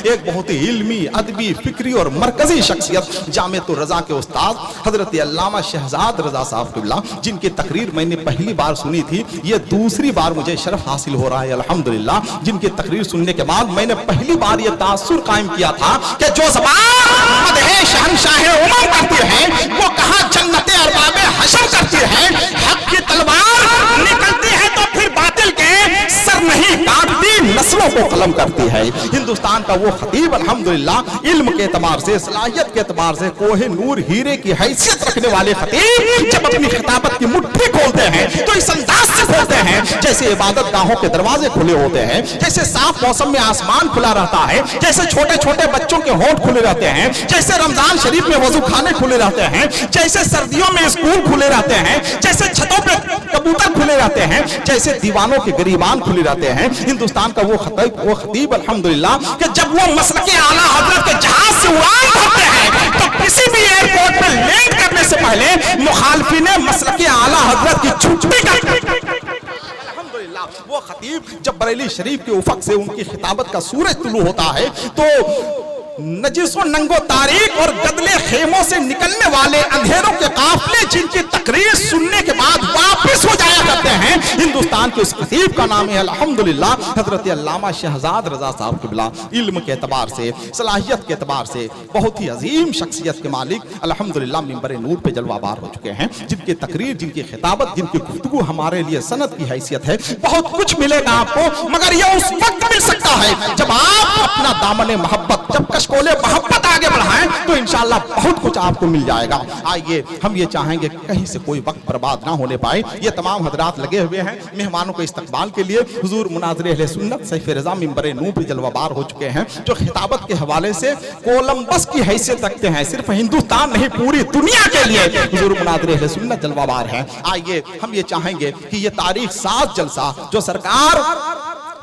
एक बहुत ही इल्मी, अदबी, फिक्री और मरकजी शख्सियत जामिअतुर रज़ा के उस्ताद हजरत अल्लामा शहजाद रज़ा साहब क़िबला, जिनकी तकरीर मैंने पहली बार सुनी थी, ये दूसरी बार मुझे शरफ हासिल हो रहा है अल्हम्दुलिल्लाह। जिनकी तकरीर सुनने के बाद मैंने पहली बार ये तासुर कायम किया था कि जो ज़बान मदहे शहंशाहे उमम करती है वो कहाँ जन्नते अरबाबे हशर करती है। हक की तलवार निकलती है तो फिर बातिल के सर नहीं काटती, नस्लों को कलम करती है। हिंदुस्तान का वो खतीब अल्हम्दुलिल्लाह इल्म के एतबार से, सलाहियत के एतबार से कोहे नूर हीरे की हैसियत रखने वाले खतीब जब अपनी खिताबत की मुट्ठी खोलते हैं तो इस अंदाज से खोलते हैं जैसे इबादत गाहों के दरवाजे खुले होते हैं, जैसे साफ मौसम में आसमान खुला रहता है, जैसे छोटे छोटे बच्चों के होंठ खुले रहते हैं, जैसे रमजान शरीफ में वजू खाने खुले रहते हैं, जैसे सर्दियों में स्कूल खुले रहते हैं, जैसे छतों पे कबूतर खुले रहते हैं, जैसे दीवानों के गरीबान खुले रहते हैं। हिंदुस्तान का वो खतीब अल्हम्दुलिल्लाह कि जब वो मसलके आला हजरत के जहाज से उड़ान भरते हैं तो किसी भी एयरपोर्ट पे लैंड करने से पहले मुखालफिन मसलके आला हजरत की छुट्टी कर वो खतीब जब बरेली शरीफ के उफक से उनकी खिताबत का सूरज तुलू होता है तो नजिसो नंगो तारीख और गदले खेमों से निकलने वाले अंधेरों के काफले जिनकी तकरीर सुनने के बाद वापस हो जाया करते हैं, हिंदुस्तान के उस खतीब का नाम है अल्हम्दुलिल्लाह हजरत अल्लामा शहजाद रज़ा साहब क़िबला। इल्म के एतबार से, सलाहियत के एतबार से बहुत ही अजीम शख्सियत के मालिक अल्हम्दुलिल्लाह मिंबर नूर पे जलवाबार हो चुके हैं, जिनकी तकरीर, जिनकी खिताबत, जिनकी गुफ्तगू हमारे लिए सनद की हैसियत है। बहुत कुछ मिलेगा आपको, मगर यह उस वक्त मिल सकता है जब आप अपना दामन मोहब्बत, जब कशकोले मोहब्बत आगे बढ़ाएं तो इंशाअल्लाह बहुत कुछ आपको मिल जाएगा। आइए हम ये चाहेंगे कहीं से कोई वक्त बर्बाद ना होने पाए। ये तमाम हजरात लगे हुए हैं मेहमानों के इस्तकबाल के लिए। हुजूर मुनाज़िर अहले सुन्नत सैफ रज़ा मिंबर नूर पे जलवाबार हो चुके हैं, जो खिताबत के हवाले से कोलंबस की हैसियत रखते हैं, सिर्फ हिंदुस्तान नहीं पूरी दुनिया के लिए हुजूर मुनाज़िर अहले सुन्नत जलवाबार है। आइए हम ये चाहेंगे कि ये तारीख 7 जलसा जो सरकार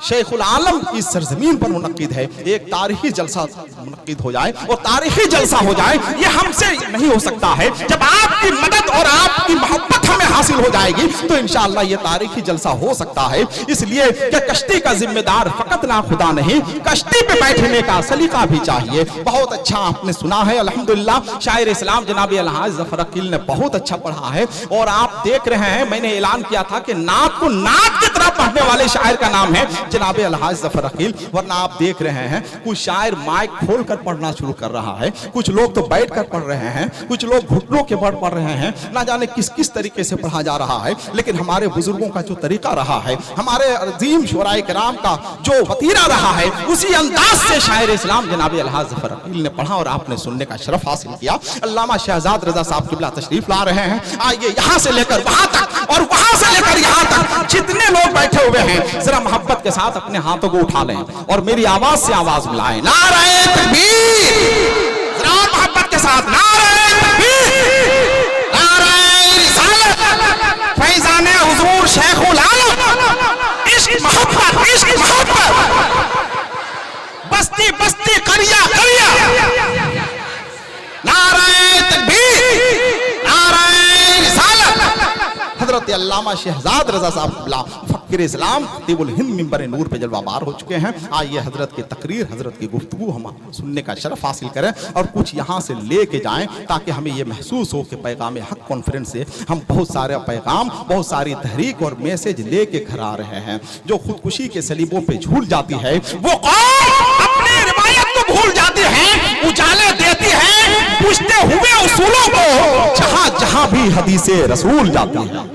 शेखुल आलम की सरजमीन पर मुनक्किद है, एक तारीखी जलसा मुनक्किद हो जाए और तारीखी जलसा हो जाए, ये हमसे नहीं हो सकता है। जब आपकी मदद और आपकी मोहब्बत हमें हासिल हो जाएगी तो इंशाअल्लाह ये तारीखी जलसा हो सकता है। इसलिए कि कश्ती का जिम्मेदार फकत ना खुदा नहीं, कश्ती पे बैठने का सलीका भी चाहिए। बहुत अच्छा आपने सुना है अल्हम्दुलिल्लाह, शायर इस्लाम जनाब अलहाज ज़फ़र अकील ने बहुत अच्छा पढ़ा है। और आप देख रहे हैं, मैंने ऐलान किया था कि नात को नात की तरह पढ़ने वाले शायर का नाम है जनाब अलहाज ज़फ़र अकील, वरना आप देख रहे हैं कुछ शायर माइक खोलकर पढ़ना शुरू कर रहा है, कुछ लोग तो बैठकर पढ़ रहे हैं, कुछ लोग घुटनों के बल पढ़ रहे हैं, ना जाने किस किस तरीके से पढ़ा जा रहा है। लेकिन हमारे बुजुर्गों का जो तरीका रहा है, हमारे अज़ीम शुराए किराम का जो वतीरा रहा है, उसी अंदाज से शायर इस्लाम जनाब अलहाज ज़फ़र अकील ने पढ़ा और आपने सुनने का शरफ हासिल किया। अल्लामा शहजाद रज़ा साहब क़िबला तशरीफ ला रहे हैं। आइए यहाँ से लेकर वहां तक और वहां से लेकर यहाँ तक जितने लोग बैठे हुए हैं जरा मोहब्बत के साथ अपने हाथों को उठा लें और मेरी आवाज से आवाज मिलाएं। नारे तकबीर, जरा मोहब्बत के साथ नारे तकबीर, नारे रिसालत, फैज़ाने हुजूर शेखुल आलम, इश्क मोहब्बत, इश्क मोहब्बत, बस्ती बस्ती करिया करिया, नारे तकबीर, नारे रिसालत। हजरत अल्लामा शहजाद रज़ा साहब क़िबला फ़कीर इस्लाम खतीबुल हिंद मिंबर नूर पे जलवाबार हो चुके हैं। आइए हजरत की तकरीर, हजरत की गुफ्तगू हम सुनने का शरफ हासिल करें और कुछ यहाँ से ले के जाएँ ताकि हमें ये महसूस हो कि पैगाम हक कॉन्फ्रेंस से हम बहुत सारे पैगाम, बहुत सारी तहरीक और मैसेज ले के घर आ रहे हैं। जो खुदकुशी के सलीबों पे झूल जाती है वो कौम अपनी रिवायत को भूल जाती है, उजाले देती है पूछते हुए उसूलों को, जहाँ जहाँ भी हदीसे रसूल जाती है।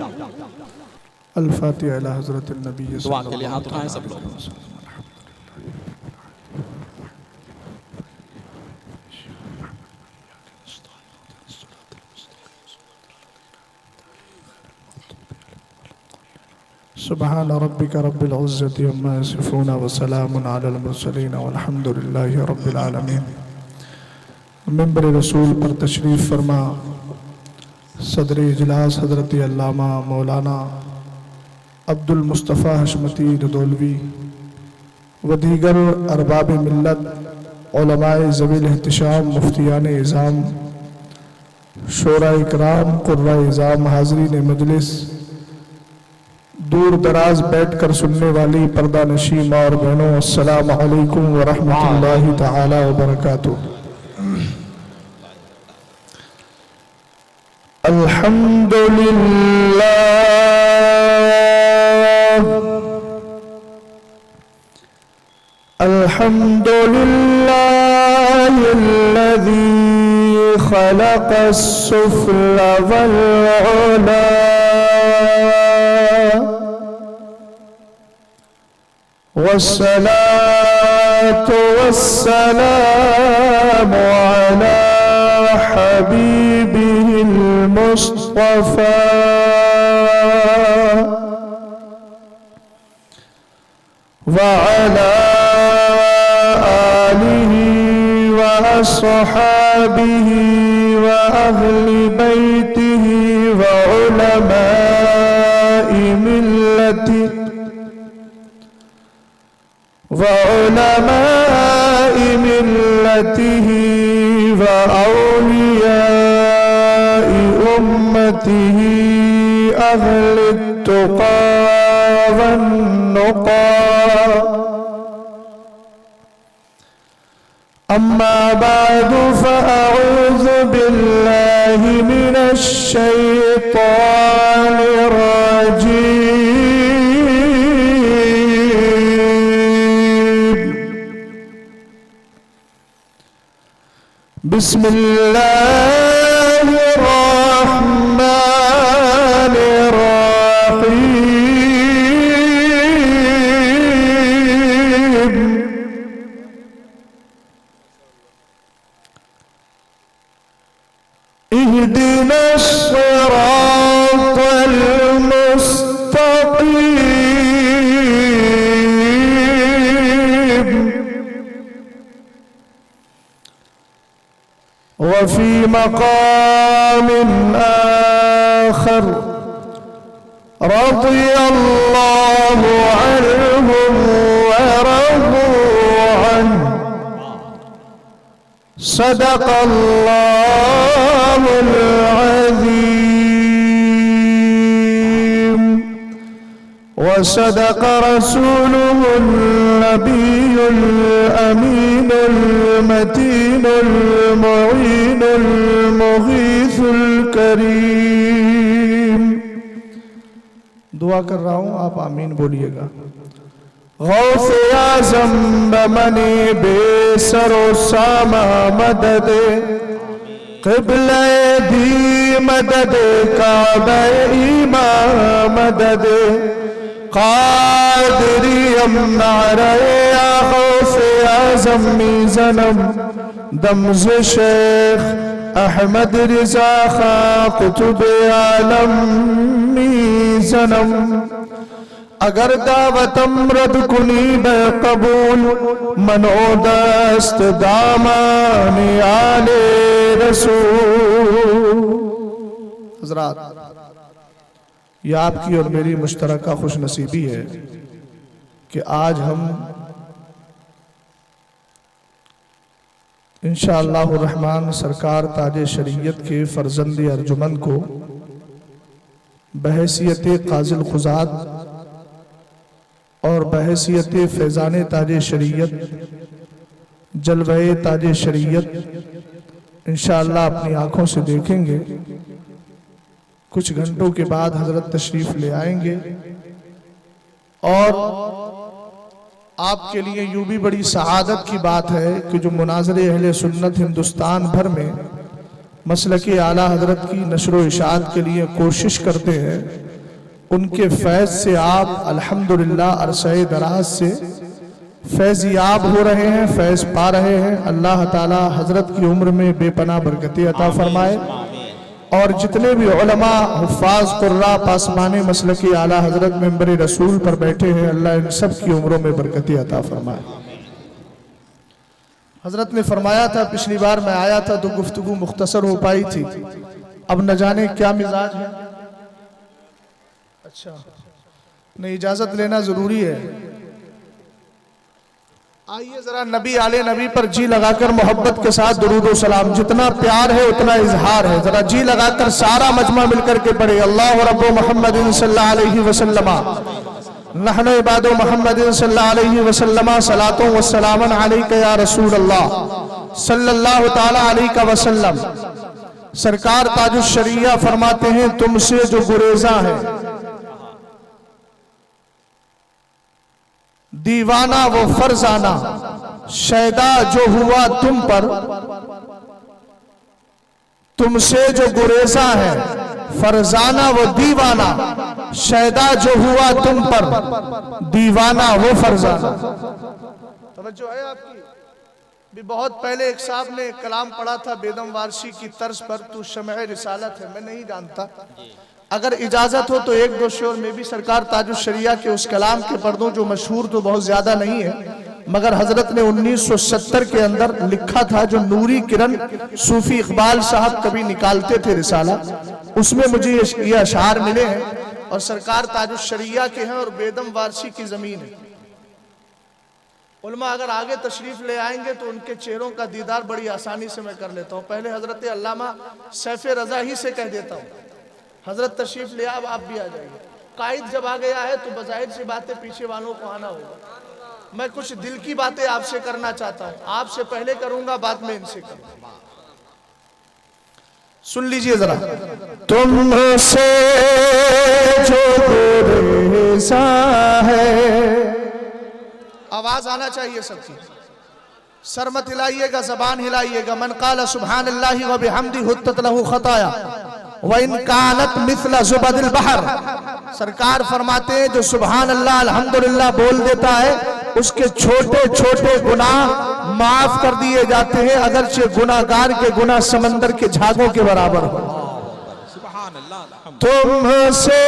अल-फातिहा अला हज़रत नबी दुआ के लिए हाथ उठाएं सब लोग। सुब्हान रब्बिका रब्बिल इज़्ज़ति अम्मा यसिफून व सलामुन अलल मुरसलीन वल्हम्दुलिल्लाहि रब्बिल आलमीन। मिंबर रसूल पर तशरीफ़ फरमा सदर इजलास हज़रत अल्लामा मौलाना अब्दुल मुस्तफ़ा हशमती नदौलवी व दीगर अरबाब मिल्लत उलमाए ज़वील एहतिशाम मुफ्तियान इज़ाम शोरा इकराम कुर्रा इज़ाम हाज़रीन मजलिस दूर दराज बैठकर सुनने वाली पर्दा नशी माँ और बहनों, अस्सलाम वालेकुम व रहमतुल्लाहि तआला व बरकातुहू। अल्हम्दुलिल्लाहिल्लज़ी खलक़स-सुफ़्ल वल-उला वस्सलातु वस्सलामु अला हबीबिहिल मुस्तफ़ा व अला आलिहि व अस्हाबिहि व अहलि बैतिहि व उलमाइ मिल्लतिहि व औलियाइ उम्मतिहि अहलित तुक़ा वन्नुक़ा। अम्मा बादु फ़अऊज़ु बिल्लाहि मिनश शैतानिर रजीम। बिस्मिल्लाहिर रहमानिर रहीम। इहदिनस सिरातल मुस्तक़ीम। वफ़ी मक़ामिन आख़र रज़ियल्लाहु अन्हुम व रज़ू अन्हु सदक़ल्लाहुल अज़ीम व सदक़ रसूलुहुन नबियुल अमीनुल मतीनुल मुईनुल मुगीथुल करीम। दुआ कर रहा हूँ, आप आमीन बोलिएगा। गौसे आज़म बमने बेसरो सामा मदद क़िबले दी मदद काबे ईमा मदद क़ादिरी अम्नारे या गौसे आज़म मीज़नम दमज़ शेख अहमद रिज़ा खां कुतुब आलम मीज़नम। अगर दावतम रद कुनी बेकबूल मनो दस्त दामान आले रसूल। हज़रात, यह आपकी और मेरी मुश्तरका खुश नसीबी है कि आज हम इंशाअल्लाह रहमान सरकार ताज शरीयत के फर्जंद अर्जुमन को बहैसियत काज़िल खुज़ात और बहैसियत फैज़ान ताज शरीयत जलवे ताज शरीयत इंशाअल्लाह अपनी आँखों से देखेंगे। कुछ घंटों के बाद हजरत तशरीफ ले आएंगे और आपके लिए यूं भी बड़ी सआदत की बात है कि जो मुनाज़रे अहले सुन्नत हिंदुस्तान भर में मसलके आला हजरत की नशर व इशाअत के लिए कोशिश करते हैं, उनके फैज़ से आप अल्हम्दुलिल्लाह अरसे दराज से फैज़याब हो रहे हैं, फैज़ पा रहे हैं। अल्लाह ताला हजरत की उम्र में बेपनाह बरकतें अता फरमाए और जितने भी उलमा हुफ़ाज़ कुर्रा पासमाने मसलकी आला हजरत मेंबर रसूल पर बैठे हैं, अल्लाह इन सब की उम्रों में बरकतें अता फरमाए। हजरत ने फरमाया था, पिछली बार मैं आया था तो गुफ्तगू मुख्तसर हो पाई थी, अब न जाने क्या मिजाज है। अच्छा, नहीं, इजाजत लेना जरूरी है। आइए जरा नबी आले नबी पर जी लगाकर मोहब्बत के साथ दुरूद व सलाम, जितना प्यार है उतना इजहार है, जरा जी लगाकर सारा मजमा मिलकर के पढ़े। अल्लाह रब्बु मुहम्मदिन सल्लल्लाहु अलैहि वसल्लम नहनु इबादु मुहम्मदिन सल्लल्लाहु अलैहि वसल्लम सलातो व सलामन अलैका या रसूल अल्लाह सल्लल्लाहु ताला अलैहि वसल्लम। सरकार ताजुश शरिया फरमाते हैं, तुमसे जो गुरेजा है दीवाना वो फरजाना, शैदा जो हुआ तुम पर, तुमसे जो गुरेजा है फरजाना वो दीवाना, शैदा जो हुआ तुम पर, दीवाना वो फरजाना। तवज्जो है आपकी? भी बहुत पहले एक साहब ने कलाम पढ़ा था बेदम वारसी की तर्ज पर, तू शमए रिसालत है। मैं नहीं जानता, अगर इजाजत हो तो एक दो शेर में भी सरकार ताजुश शरिया के उस कलाम के पढ़ दूं, जो मशहूर तो बहुत ज्यादा नहीं है, मगर हजरत ने 1970 के अंदर लिखा था, जो नूरी किरण सूफी इकबाल साहब कभी निकालते थे रिसाला, उसमें मुझे ये अशार मिले हैं और सरकार ताजुश शरिया के हैं और बेदम वारसी की जमीन है। उलमा अगर आगे तशरीफ ले आएंगे तो उनके चेहरों का दीदार बड़ी आसानी से मैं कर लेता हूँ। पहले हजरत अल्लामा सैफ रजा ही से कह देता हूँ, हजरत तशरीफ ले आप भी आ जाइए। कायद जब आ गया है तो बज़ाहिर सी बातें पीछे वालों को आना होगा। मैं कुछ दिल की बातें आपसे करना चाहता हूँ, आपसे पहले करूंगा, बाद में इनसे करूंगा। सुन लीजिए जरा। तुमसे जो गुरेज़ा है, आवाज आना चाहिए सबकी, सर मत हिलाइएगा, जबान हिलाइएगा। मन काला सुब्हानल्लाहि व बिहम्दी हुत्तत लहू खताया व इन कानत मिस्ल जुबदिल बहर। सरकार फरमाते हैं, जो सुभान अल्लाह अल्हम्दुलिल्लाह बोल देता है, उसके छोटे छोटे गुनाह माफ कर दिए जाते हैं, अगरचे गुनाहगार के गुनाह समंदर के झागों के बराबर हो। तुमसे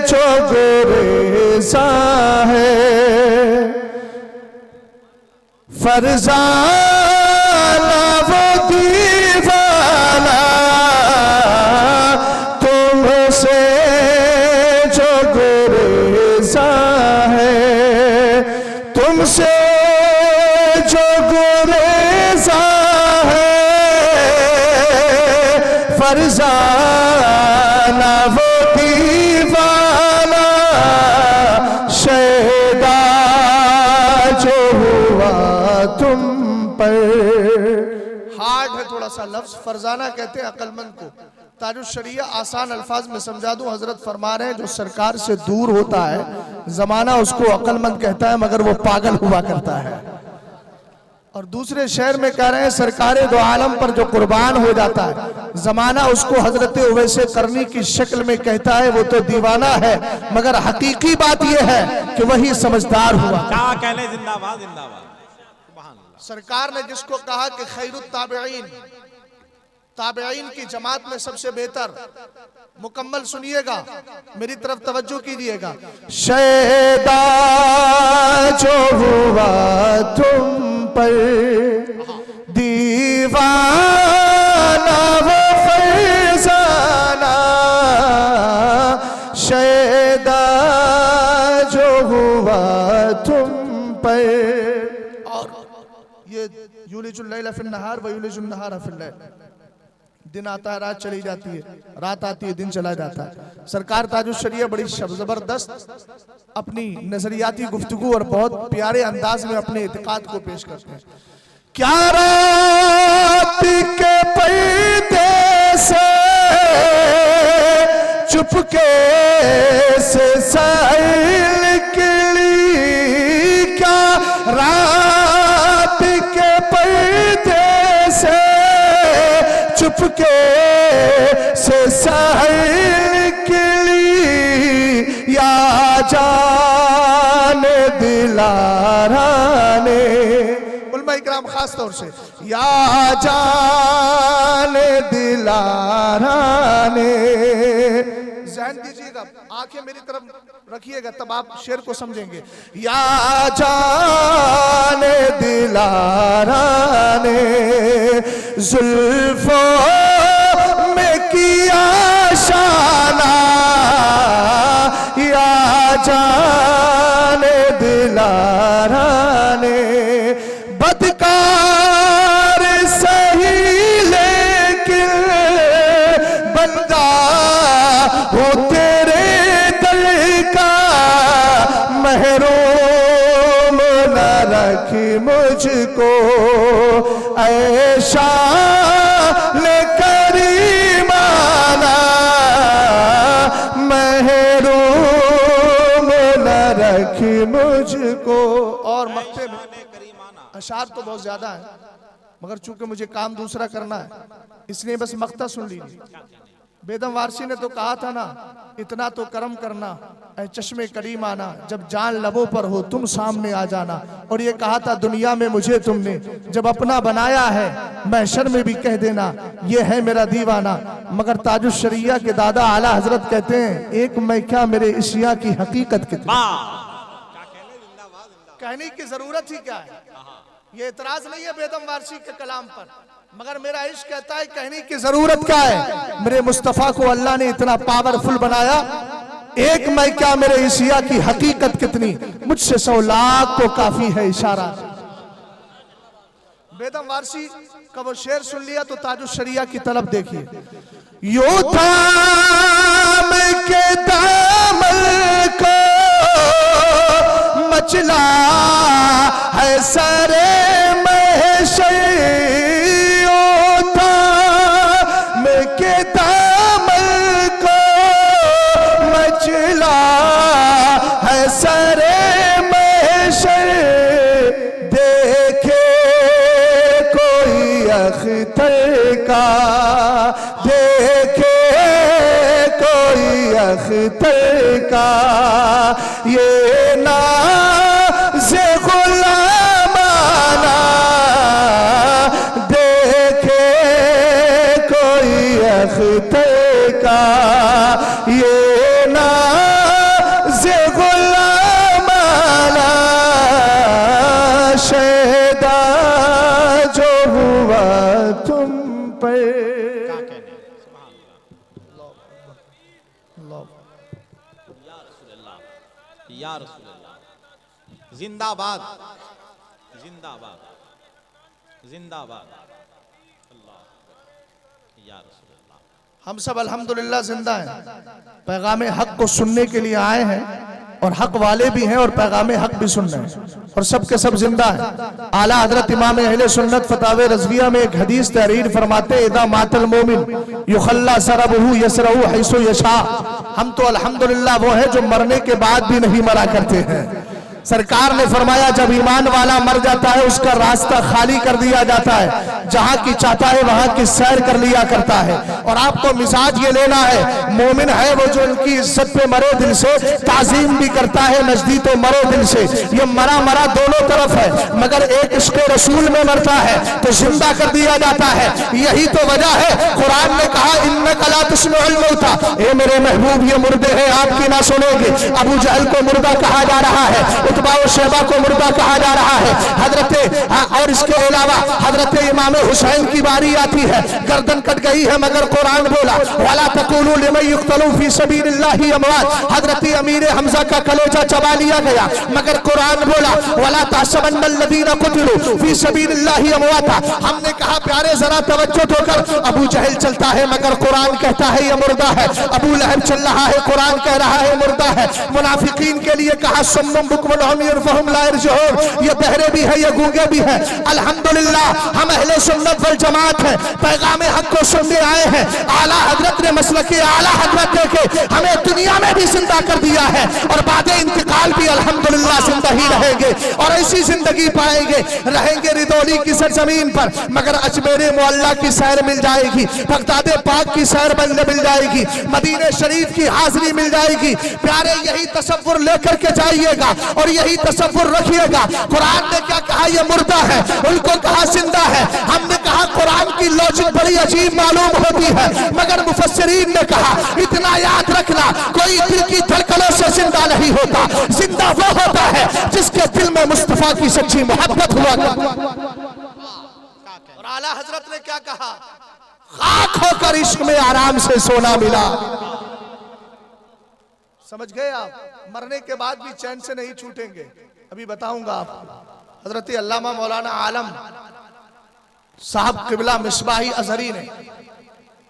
जो गुरेज़ा है फरजाना वो दीवाना, तुमसे जो गुरेज़ा है, तुमसे जो गुरेज़ा है फरजाना वो दीवाना, शैदा जो हुआ तुम पर। हार्ड है थोड़ा सा लफ्ज, फरजाना कहते हैं अक्लमंद को। ताजुश शरिया आसान अल्फाज में समझा दूं, हजरत फरमा रहे हैं, जो सरकार से दूर होता है जमाना उसको अक्लमंद कहता है, मगर वो पागल हुआ करता है। और दूसरे शहर में कह रहे हैं, सरकारे दो आलम पर जो कुर्बान हो जाता है, जमाना उसको हजरत उवैसे करनी की शक्ल में कहता है वो तो दीवाना है, मगर हकीकी बात यह है कि वही समझदार हुआ। क्या कहने, जिंदाबाद जिंदाबाद। सरकार ने जिसको कहा कि खैरुत ताबईन, ताबईन की जमात में सबसे बेहतर, मुकम्मल सुनिएगा, मेरी तरफ तवज्जो कीजिएगा। शैदा जो हुआ तुम पर, दीवाना वो फरजाना, शैदा जो हुआ तुम पर। और ये यूलिजुल लैल फिन नहार व यूलिजुन नहार फिल लैल, दिन आता है रात चली जाती है, रात आती है दिन चला जाता है। सरकार ताजुश शरिया बड़ी जबरदस्त अपनी नजरियाती गुफ्तगू और बहुत प्यारे अंदाज में अपने इतिकाद को पेश करते हैं। क्या रात के पर्दे से चुपके से सैल निकली, क्या रात के पर्दे से चुपके से सैल निकली, या जान दिलारा ने, उलमा इकराम खास तौर से, या जान दिलारा ने। ज़हन दीजिएगा, आंखें मेरी तरफ रखिएगा, तब आप शेर को समझेंगे। या जान दिलारा ने जुल्फों में किया शाना, या जान दिलारा ने मुझको ऐशा ले करीमाना महरूम न रखी मुझको। और मक्ते में अशार तो बहुत ज्यादा है, मगर चूंकि मुझे काम दूसरा करना है इसलिए बस मक्ता सुन लीजिए। बेदम वारसी ने तो कहा था ना, इतना तो कर्म करना ऐ चश्मे करीम आना, जब जान लबों पर हो तुम सामने आ जाना। और ये कहा था दुनिया में मुझे तुमने जब अपना बनाया है महशर में भी कह देना ये है मेरा दीवाना। मगर ताजुश शरिया के दादा आला हजरत कहते हैं एक मैं क्या मेरे इशिया की हकीकत कितनी। कहने की जरूरत ही क्या है, ये इतराज नहीं है बेदम वारसी के कलाम पर, मगर मेरा इश्क कहता है कहने की जरूरत क्या है। मेरे मुस्तफा को अल्लाह ने इतना पावरफुल बनाया, एक मैं क्या मेरे इशिया की हकीकत कितनी, मुझसे 100 लाख को काफी है इशारा। बेदम वारसी का वो शेर सुन लिया तो ताजुश शरिया की तलब देखिए। यो थाम के दामन को मचला है सरे महशर, के दामन को मचला है सरे महशर। देखे कोई अख्तर का, देखे कोई अख्तर का, ये नाज़े गुलामाना देखे कोई अख्तर का, ये नाज़े गुलामाना शैदा जो हुआ तुम पर। या रसूल अल्लाह, जिंदाबाद जिंदाबाद जिंदाबाद। अल्लाह या रसूल अल्लाह। हम सब अल्हम्दुलिल्लाह जिंदा हैं, पैगाम हक को सुनने के लिए आए हैं और हक वाले भी हैं और पैगाम हक भी सुन रहे हैं और सब के सब जिंदा हैं। आला हजरत इमाम अहले सुन्नत फतावे रज़विया में एक हदीस तहरीर फरमाते इदा मातल मोमिन युखल्ला सरबहु यसरहु हैसु यशा। हम तो अल्हम्दुलिल्लाह वो है जो मरने के बाद भी नहीं मरा करते हैं। सरकार ने फरमाया जब ईमान वाला मर जाता है उसका रास्ता खाली कर दिया जाता है, जहां की चाहता है वहां की सैर कर लिया करता है। और आपको मिजाज ये लेना है, मोमिन है वो जो उनकी इज्जत पे मरे दिल से, ताजीम भी करता है नजदी तो मरो दिल से। ये मरा मरा दोनों तरफ है, मगर एक इश्क रसूल में मरता है तो जिंदा कर दिया जाता है। यही तो वजह है कुरान ने कहा इन्नका ला तुस्मिउल मौता, ए मेरे महबूब ये मुर्दे हैं आपकी ना सुनोगे। अबू जहल को मुर्दा कहा जा रहा है, उतबा और शैबा को मुर्दा कहा जा रहा है। और इसके अलावा हजरत इमाम हुसैन की बारी आती है, गर्दन कट गई है मगर कुरान बोला वला तक़ूलू लिमन युक़्तलू फी सबीलिल्लाहि अमवात। हजरत अमीर हमजा का कलेजा चबा लिया गया मगर कुरान बोला वला तहसबन्नल्लज़ीना क़ुतिलू फी सबीलिल्लाहि अमवाता। हमने कहा प्यारे जरा तवज्जो होकर, अबू जहल चलता है मगर कुरान कहता है ये मुर्दा है। अबू लहब चल रहा है, कुरान कह रहा है मुर्दा है। मुनाफिकीन के लिए कहा सुम्मुम बुकमुन उम्युन फहुम ला यरजुऊन, ये बहरे भी है ये गूंगे भी है। अल्हम्दुलिल्लाह हम अहले सुन्नत वल जमात है, पैगाम हक को सुनने आए हैं। आला हजरत ने मसलके आला हजरत देके हमें दुनिया में भी जिंदा कर दिया है और बादे इंतकाल भी अल्हम्दुलिल्लाह जिंदा ही रहेंगे और ऐसी जिंदगी पाएंगे। रहेंगे रिदौली की सरजमीन पर मगर अजमेर मुअल्ला की सैर मिल जाएगी, बगदाद पाक की सैर मिल जाएगी, मदीने शरीफ की हाजिरी मिल जाएगी। प्यारे यही तसव्वुर लेकर के जाइएगा और यही तसव्वुर रखिएगा। कुरान ने क्या कहा ये मुर्दा है, उनको कहा जिंदा है। हमने कहा कुरान की लॉजिक बड़ी अजीब मालूम होती है मगर मुफस्सिरीन ने कहा इतना याद रखना कोई दिल की धड़कनों से जिंदा नहीं होता, जिंदा वो होता है जिसके दिल में मुस्तफा की सच्ची मोहब्बत हुआ। और आला हजरत ने क्या कहा, खाक होकर इश्क में आराम से सोना मिला। समझ गए आप, मरने के बाद भी चैन से नहीं छूटेंगे। अभी बताऊंगा आपको। हजरत अल्लामा मौलाना आलम साहब किबला मिसबाही अजहरी ने,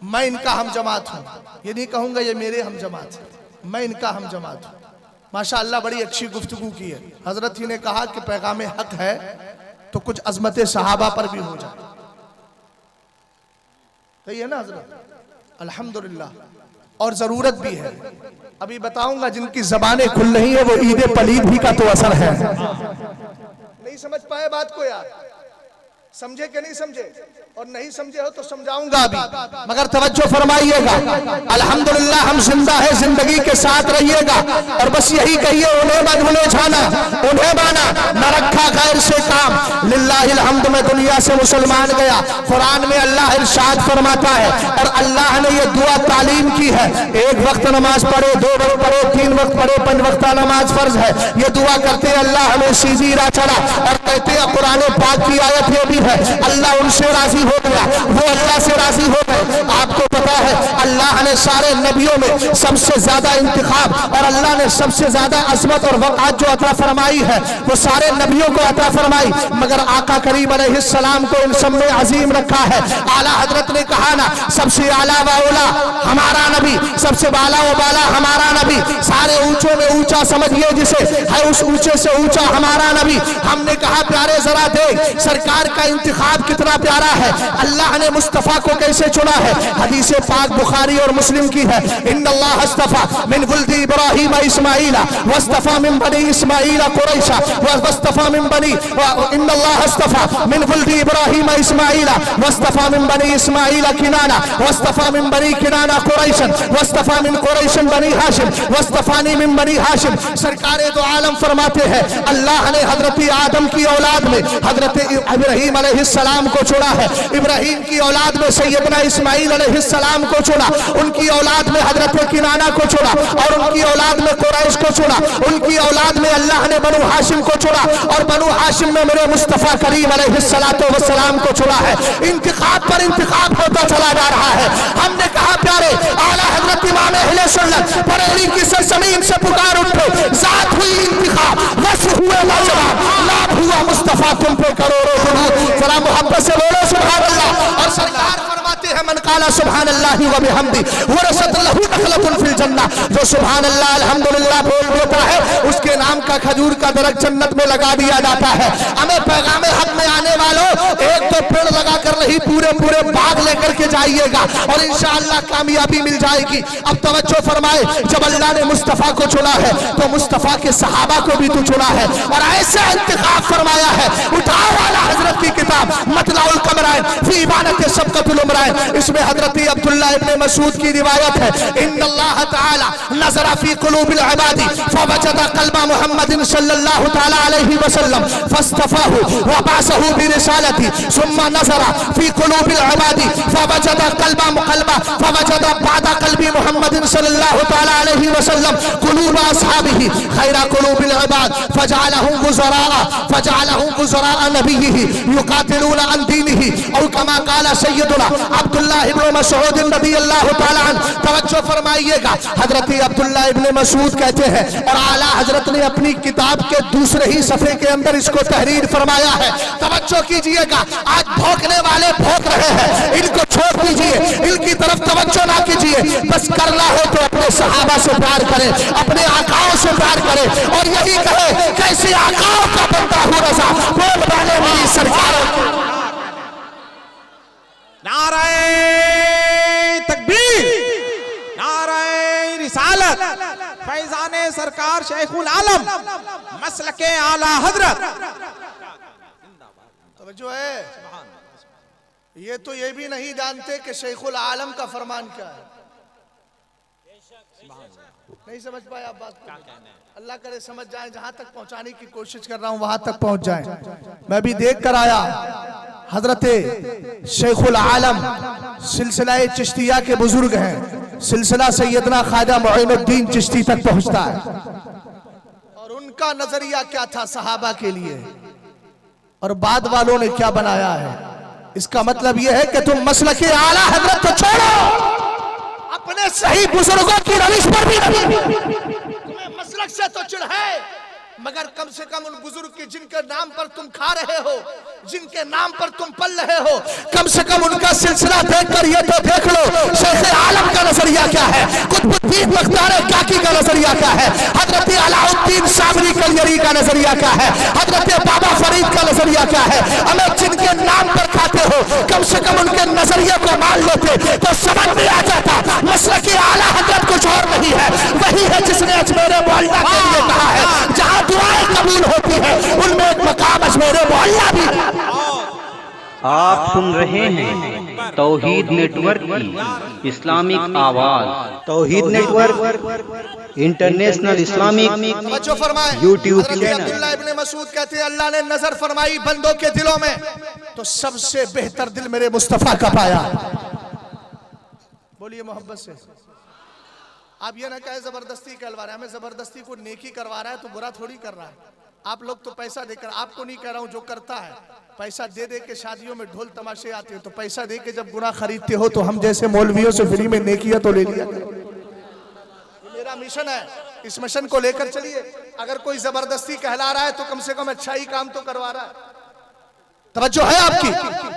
मैं इनका हम जमात हूं, ये नहीं कहूंगा ये मेरे हम जमात है, मैं इनका हम जमात हूं। माशाअल्लाह बड़ी अच्छी गुफ्तगू की है। हजरत ही ने कहा कि पैगाम हक है, तो कुछ अजमत सहाबा पर भी हो जाए। सही है ना हजरत? अल्हम्दुलिल्लाह। और जरूरत भी है। अभी बताऊंगा जिनकी जबानें खुल रही है वो ईद पलीद भी का तो असर है। नहीं समझ पाए बात को यार? समझे कि नहीं समझे? और नहीं समझे हो तो समझाऊंगा अभी, मगर तवज्जो फरमाइएगा। अल्हम्दुलिल्लाह हम जिंदा है, जिंदगी के साथ रहिएगा और बस यही कहिए, उन्हें मत भूलो जाना, उन्हें माना, न रखा गैर से काम। लिल्लाहिल हम्द में दुनिया से मुसलमान गया। कुरान में अल्लाह इरशाद फरमाता है और अल्लाह ने ये दुआ तालीम की है, एक वक्त नमाज पढ़े, 2 वक्त पढ़े, 3 वक्त पढ़े, 5 वक्त नमाज फर्ज है। ये दुआ करते अल्लाह हमें सीधी राह चला और कहते हैं कुरान पाक की आयत ये भी है, अल्लाह उनसे राजी हो गया, वो अल्लाह से राजी हो गए। आपको पता है अल्लाह ने सारे नबियों में सबसे ज्यादा इंतखाब और अल्लाह ने सबसे ज्यादा अजमत और वक़ात जो अता फरमाई है वो सारे नबियों को अता फरमाई, मगर आका करीम अलैहिस्सलाम को इन सब में अजीम रखा है। आला हजरत ने कहा ना, सबसे आला व औला हमारा नबी, सबसे बाला व बाला हमारा नबी, सारे ऊंचों में ऊंचा समझिए जिसे है, उस ऊंचे से ऊंचा हमारा नबी। हमने कहा प्यारे जरा देख सरकार का इंतखाब कितना प्यारा है, अल्लाह ने मुस्तफा को कैसे चुना है। हदीस पाक बुखारी और मुस्लिम की है, इन्नल्लाह अस्तफा मिन वुल्दी इब्राहीम इस्माईला वस्तफा मिन बनी इस्माईला कुरैशा वस्तफा मिन बनी, इन्नल्लाह अस्तफा मिन वुल्दी इब्राहीम इस्माईला वस्तफा मिन बनी इस्माईला किनाना वस्तफा मिन बनी किनाना कुरैशन वस्तफा मिन कुरैशन बनी हाशिम वस्तफानी मिन बनी हाशिम। सरकारे दो आलम फरमाते हैं अल्लाह ने हजरत आदम की औलाद में हजरत इब्राहीम अलैहिस्सलाम को चुना है, इब्राहीम की औलाद में सैयदना इस्माईल अलैहिस्सलाम को चुना, उनकी औलाद में हजरत किनाना को चुना और उनकी औलाद में कुरैश को चुना, उनकी औलाद में अल्लाह ने बनु हाशिम को चुना और बनु हाशिम में मेरे मुस्तफा करीम अलैहिस्सलातो वस्सलाम को चुना है। इंतखाब पर इंतखाब होता चला जा रहा है। हमने कहा प्यारे आला हजरत इमाम अहले सुन्नत बरेली की सरजमीन से पुकार उठे, जात हुई इंतखाब, वस्फ हुए लाजवाब, लाभ हुआ मुस्तफा तुम पे करोड़ों दुरूद। जरा मोहब्बत से बोलो सुभान अल्लाह। और सरकार फरमाते हैं मन काला सुभान अल्लाह व बिहम्दी वरसत लहू नखलतुन फिल जन्नह, जो सुभान अल्लाह अल्हम्दुलिल्लाह बोल देता है उसके नाम का खजूर का दरख्त जन्नत में लगा दिया जाता है। हमें पैगाम हक में आने वालों एक तो पेड़ लगा कर नहीं पूरे पूरे बाग लेकर के जाइएगा और इंशाअल्लाह कामयाबी मिल जाएगी। अब तवज्जो फरमाए, जब अल्लाह ने मुस्तफा को चुना है तो मुस्तफा के सहाबा को भी तो चुना है और ऐसा इंतखाब फरमाया है। उठाओ वाला हजरत की किताब मतलाउल कमराइन फी इबानत सबकतुल उमराइन, इसमें हजरत अब्दुल्लाह इब्ने मसूद की रिवायत है, इन्नल्लाह तआला नज़रा फी कुलूबिल इबादी फवजदा क़ल्बा मुहम्मदिन सल्लल्लाहु तआला अलैहि वसल्लम फस्तफाहु व बासहु बिरिसालती सुम्मा नज़रा फी कुलूबिल इबादी फवजदा क़ल्बा फवजदा बादा क़ल्बी मुहम्मदिन सल्लल्लाहु तआला अलैहि वसल्लम कुलूब असहाबिही खैरा कुलूबिल इबाद फजअलहुम वज़रा नबिय्यिही युकातिलूना अन दीनिही और कमा काला सय्यदुना अब्दुल्लाह इब्ने मसऊद रज़ियल्लाहु तआला अन्हु। तवज्जो फरमाइएगा, हजरत अब्दुल्लाह इब्ने मसूद कहते हैं और आला हजरत ने अपनी किताब के दूसरे ही सफे के अंदर इसको तहरीर फरमाया है। तवज्जो कीजिएगा, आज भौंकने वाले भौंक रहे हैं, इनको छोड़ दीजिए, इनकी तरफ तवज्जो ना कीजिए। बस करना हो तो अपने सहाबा से प्यार करें, अपने आकाओं से प्यार करें और यही कहे कैसे आकाओं का बंदा हूं रज़ा बोल वाले मेरी सरकार। नारे तकबीर, नारे रिसालत, फैजाने सरकार शेखुल आलम मसलके आला हजरत। तवज्जो है, ये तो ये भी नहीं जानते कि शेखुल आलम का फरमान क्या है। नहीं समझ पाए आप बात को? अल्लाह करे समझ जाए, जहां तक पहुंचाने की कोशिश कर रहा हूं वहां तक पहुंच जाए। मैं भी देख कर आया हजरत शेखुल आलम सिलसिला चिश्तिया के बुजुर्ग हैं, सिलसिला सैयदना ख्वाजा मुईनुद्दीन चिश्ती तक पहुंचता है और उनका नजरिया क्या था सहाबा के लिए और बाद वालों ने क्या बनाया है। इसका मतलब यह है कि तुम मसलके आला हजरत को छोड़ो, अपने सही बुजुर्गों की रविश पर भी नहीं। तुम्हें मसलक से तो चिढ़ है मगर कम से कम उन बुजुर्ग के जिनके नाम पर तुम खा रहे हो, जिनके नाम पर तुम पल रहे हो, कम से कम उनका सिलसिला देखकर ये तो देख लो शेख आलम का नजरिया क्या है, कुतुबुद्दीन बख्तियार काकी का नजरिया क्या है, हजरत अलाउद्दीन साबरी कलियरी का नजरिया क्या है, हजरत बाबा फरीद का नजरिया क्या है। हमें जिनके नाम पर खाते हो कम से कम उनके नजरिए को मान लेते तो समझ में आ जाता मसलक आला हजरत कुछ और नहीं है, वही है जिसने अजमेर मोहल्ला के लिए कहा है जहां दुआएं कबूल होती है उनमें एक मकाम अजमेर मोहल्ला भी है। आप सुन रहे हैं तौहीद नेटवर्क की इस्लामिक आवाज। तौहीद नेटवर्क इंटरनेशनल इस्लामिक बच्चों फरमाए यूट्यूब हजरत चैनल। अब्दुल्लाह इब्ने मसूद कहते हैं अल्लाह ने नजर फरमाई बंदों के दिलों में तो सबसे बेहतर दिल मेरे मुस्तफा का पाया। बोलिए मोहब्बत से। आप ये ना कहे जबरदस्ती कहलवा रहे हैं, हमें जबरदस्ती को नेकी करवा रहा है तो बुरा थोड़ी कर रहा है। आप लोग तो पैसा देकर, आपको नहीं कह रहा हूं जो करता है, पैसा दे दे के शादियों में ढोल तमाशे आते हैं तो पैसा दे के जब गुनाह खरीदते हो तो हम जैसे मौलवियों से फ्री में नेकिया तो ले लिया। मेरा मिशन है, इस मिशन को लेकर चलिए। अगर कोई जबरदस्ती कहला रहा है तो कम से कम अच्छा ही काम तो करवा रहा है। तवज्जो है आपकी।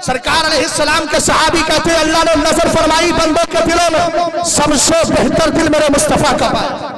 सरकार अलैहिस्सलाम के सहाबी कहते हैं अल्लाह ने नजर फरमाई बंदों के दिलों में सबसे बेहतर दिल मेरे मुस्तफा का पाया।